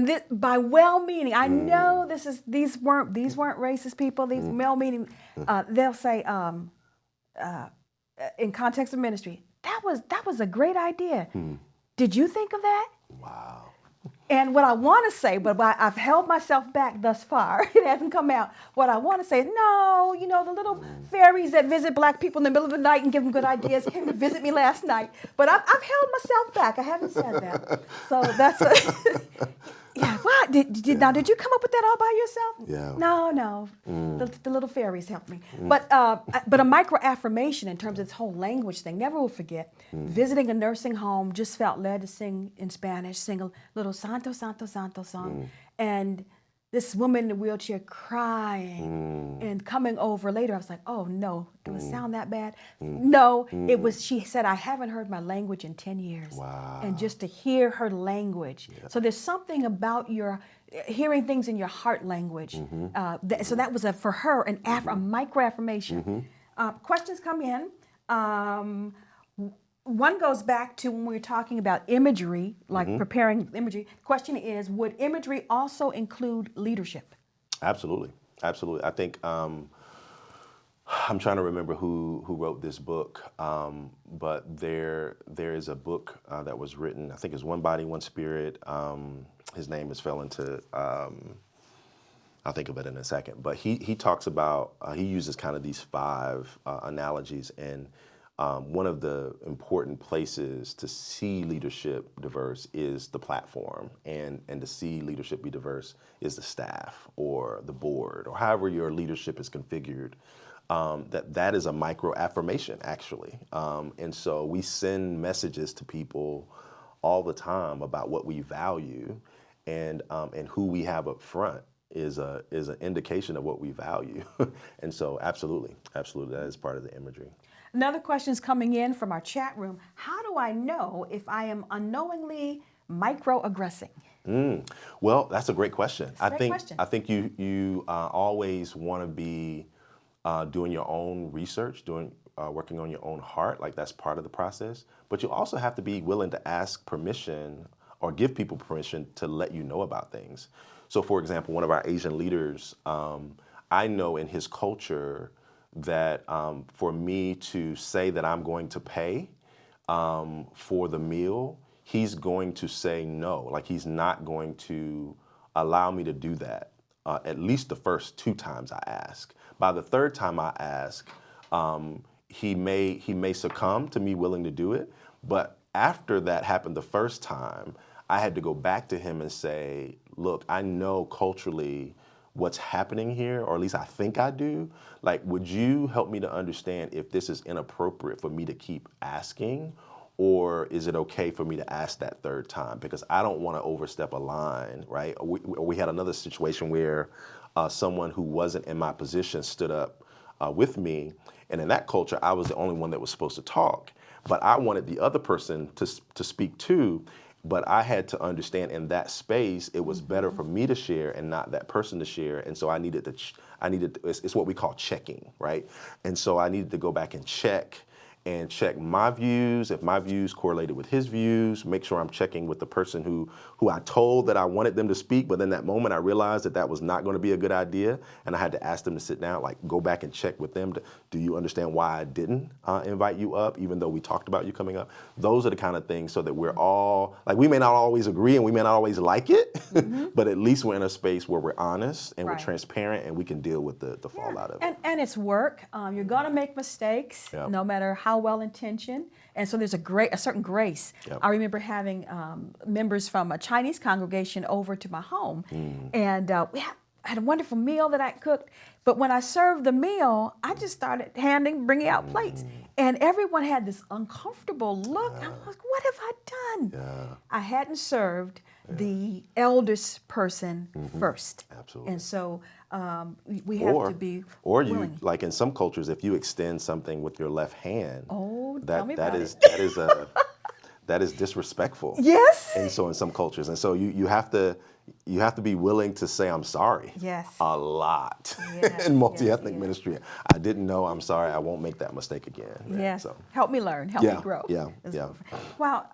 this, by well-meaning, I know these weren't racist people. These well-meaning, they'll say in context of ministry, that was a great idea. Did you think of that? Wow. And what I want to say, but I've held myself back thus far, it hasn't come out. What I want to say is, no, the little fairies that visit black people in the middle of the night and give them good ideas came to visit me last night. But I've held myself back. I haven't said that. So that's what? Did you come up with that all by yourself? Yeah. No. The little fairies helped me. But a micro affirmation in terms of this whole language thing, never will forget. Visiting a nursing home, just felt led to sing in Spanish, sing a little Santo, Santo, Santo song. And this woman in the wheelchair crying and coming over later. I was like, oh no, do it sound that bad? No, it was, she said, I haven't heard my language in 10 years. Wow. And just to hear her language. So there's something about your hearing things in your heart language. So that was for her a micro affirmation. Questions come in. One goes back to when we were talking about imagery, like preparing imagery. The question is, would imagery also include leadership? Absolutely. I think I'm trying to remember who wrote this book, but there is a book that was written. I think it's One Body, One Spirit. His name has fell into. I'll think of it in a second. But he talks about he uses kind of these 5 analogies and. One of the important places to see leadership diverse is the platform, and to see leadership be diverse is the staff or the board or however your leadership is configured. That is a micro affirmation actually, and so we send messages to people all the time about what we value, and who we have up front is an indication of what we value, and so absolutely that is part of the imagery. Another question is coming in from our chat room. How do I know if I am unknowingly microaggressing? Well, that's a great question. I think you always want to be doing your own research, working on your own heart. Like that's part of the process. But you also have to be willing to ask permission or give people permission to let you know about things. So, for example, one of our Asian leaders, I know in his culture that for me to say that I'm going to pay for the meal, he's going to say no. Like he's not going to allow me to do that, at least the first 2 times I ask. By the 3rd time I ask, he may succumb to me willing to do it. But after that happened the first time, I had to go back to him and say, look, I know culturally what's happening here, or at least I think I do. Like, would you help me to understand if this is inappropriate for me to keep asking, or is it okay for me to ask that third time? Because I don't want to overstep a line, right? We had another situation where someone who wasn't in my position stood up with me, and in that culture, I was the only one that was supposed to talk. But I wanted the other person to speak too, but I had to understand in that space it was better for me to share and not that person to share, and so I needed to. It's what we call checking, right? And so I needed to go back and check my views, if my views correlated with his views, make sure I'm checking with the person who I told that I wanted them to speak, but then that moment I realized that that was not going to be a good idea, and I had to ask them to sit down, like go back and check with them. Do you understand why I didn't invite you up, even though we talked about you coming up? Those are the kind of things so that we're all, like we may not always agree and we may not always like it, but at least we're in a space where we're honest and we're transparent and we can deal with the fallout of it. And it's work. You're going to make mistakes, no matter how well-intentioned. And so there's a certain grace. I remember having members from a Chinese congregation over to my home, and we had a wonderful meal that I cooked. But when I served the meal, I just started bringing out plates. And everyone had this uncomfortable look. I was like, what have I done? I hadn't served the eldest person first. Absolutely. And so we have to be willing. Like in some cultures, if you extend something with your left hand, that is disrespectful. Yes. And so in some cultures, and so you have to be willing to say I'm sorry. Yes. A lot in multi-ethnic ministry. I didn't know. I'm sorry. I won't make that mistake again. Yes. So. Help me learn. Help me grow. Yeah. Wow.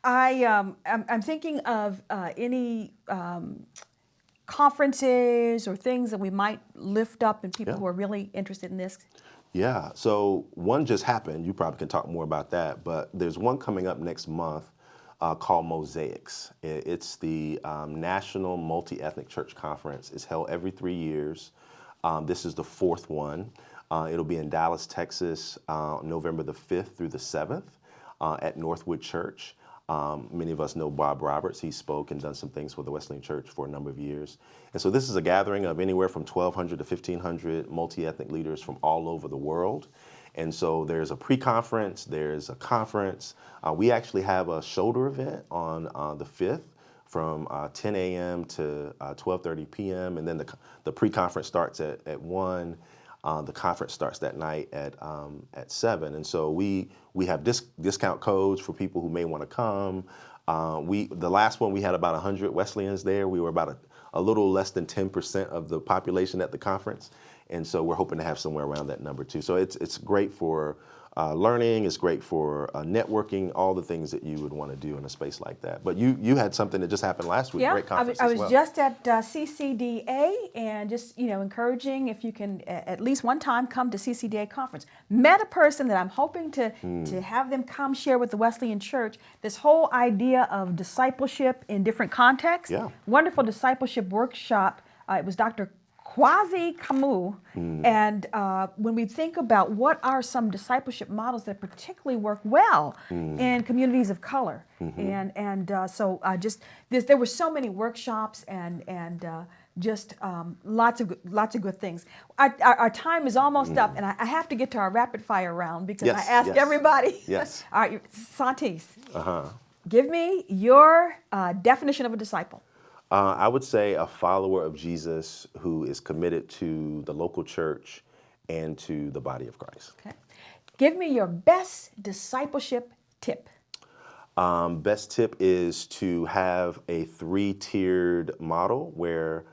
I'm thinking of any conferences or things that we might lift up in people who are really interested in this. Yeah, so one just happened. You probably can talk more about that, but there's one coming up next month called Mosaics. It's the National Multi-Ethnic Church Conference. It's held every 3 years. This is the fourth one. It'll be in Dallas, Texas, November the 5th through the 7th at Northwood Church. Many of us know Bob Roberts. He spoke and done some things for the Wesleyan Church for a number of years. And so this is a gathering of anywhere from 1,200 to 1,500 multi-ethnic leaders from all over the world. And so there's a pre-conference, there's a conference. We actually have a shoulder event on the 5th from 10 a.m. to 12:30 p.m. And then the pre-conference starts at 1. The conference starts that night at 7, and so we have discount codes for people who may want to come. The last one we had about 100 Wesleyans there. We were about a little less than 10% of the population at the conference, and so we're hoping to have somewhere around that number too. So it's great for learning. It's great for networking. All the things that you would want to do in a space like that. But you had something that just happened last week. Great conference I was just at CCDA and just encouraging if you can at least one time come to CCDA conference. Met a person that I'm hoping to have them come share with the Wesleyan Church this whole idea of discipleship in different contexts. Wonderful discipleship workshop. It was Dr. Kwasi Camus, and when we think about what are some discipleship models that particularly work well in communities of color, so there were so many workshops and just lots of good things. Our time is almost up, and I have to get to our rapid fire round because I asked everybody. Yes. All right, Santees, give me your definition of a disciple. I would say a follower of Jesus who is committed to the local church and to the body of Christ. Okay. Give me your best discipleship tip. Best tip is to have a 3-tiered model where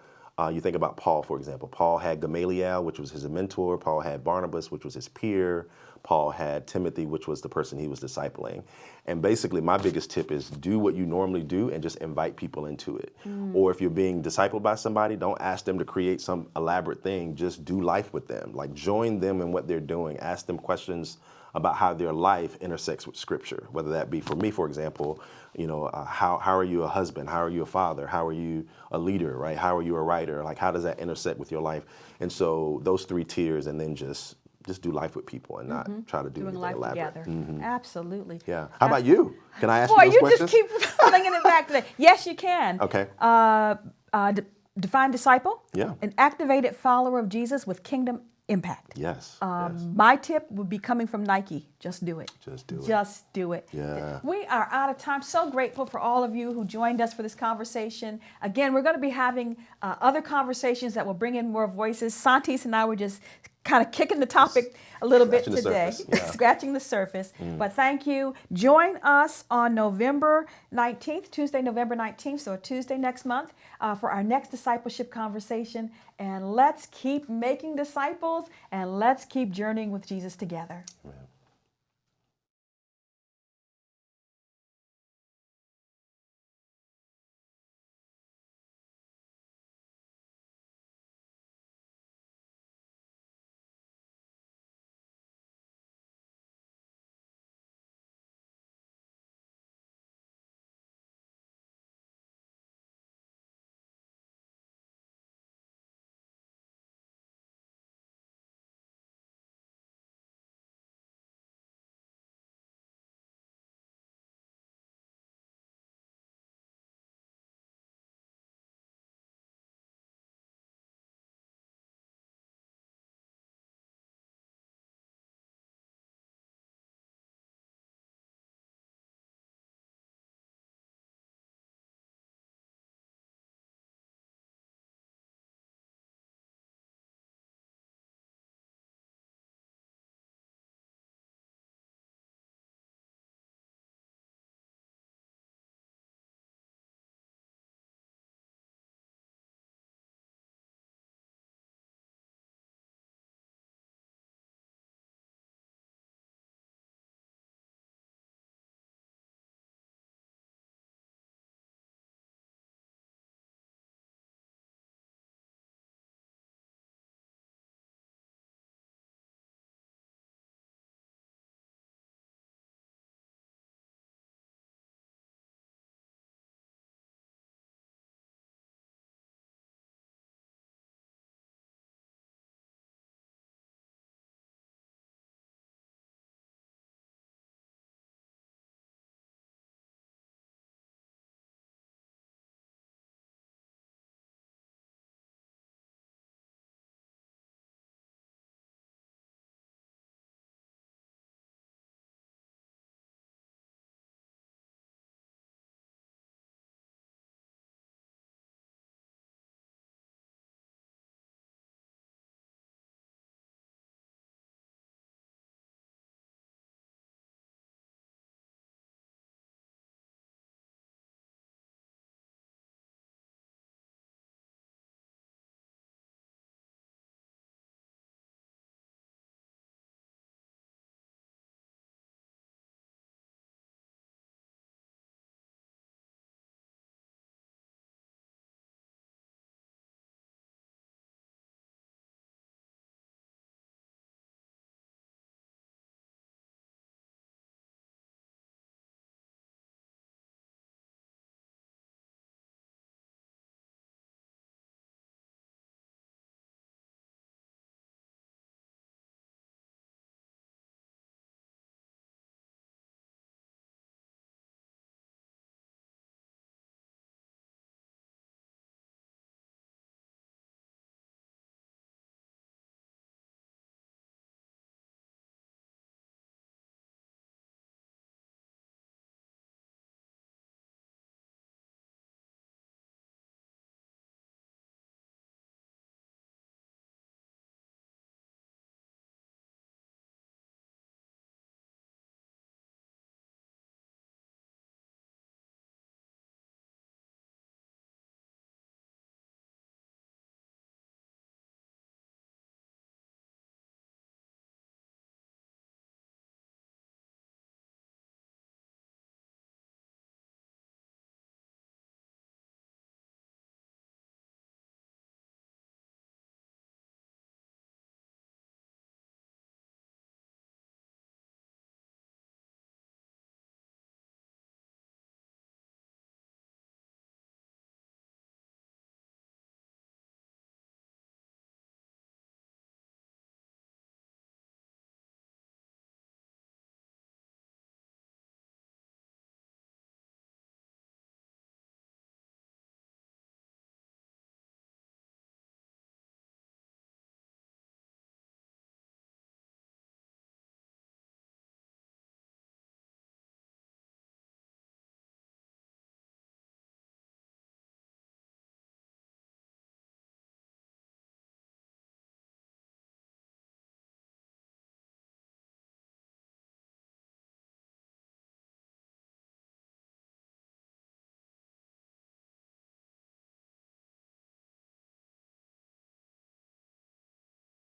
you think about Paul, for example. Paul had Gamaliel, which was his mentor. Paul had Barnabas, which was his peer. Paul had Timothy, which was the person he was discipling. And basically, my biggest tip is do what you normally do and just invite people into it. Or if you're being discipled by somebody, don't ask them to create some elaborate thing. Just do life with them. Like join them in what they're doing. Ask them questions about how their life intersects with Scripture. Whether that be, for me, for example, how are you a husband? How are you a father? How are you a leader, right? How are you a writer? Like, how does that intersect with your life? And so those 3 tiers, and then just just do life with people and not try to do Doing anything life elaborate. together. Absolutely. Yeah. How about you? Can I ask Boy, you those you questions? just keep flinging it back today. Yes, you can. Okay. Define disciple. Yeah. An activated follower of Jesus with kingdom impact. Yes. My tip would be coming from Nike. Just do it. Just do it. Just do it. Yeah. We are out of time. So grateful for all of you who joined us for this conversation. Again, we're going to be having other conversations that will bring in more voices. Santees and I were just kind of kicking the topic a little bit Scratching the today, surface, yeah. scratching the surface. But thank you. Join us on November 19th, Tuesday, November 19th, so Tuesday next month, for our next discipleship conversation. And let's keep making disciples and let's keep journeying with Jesus together. Amen.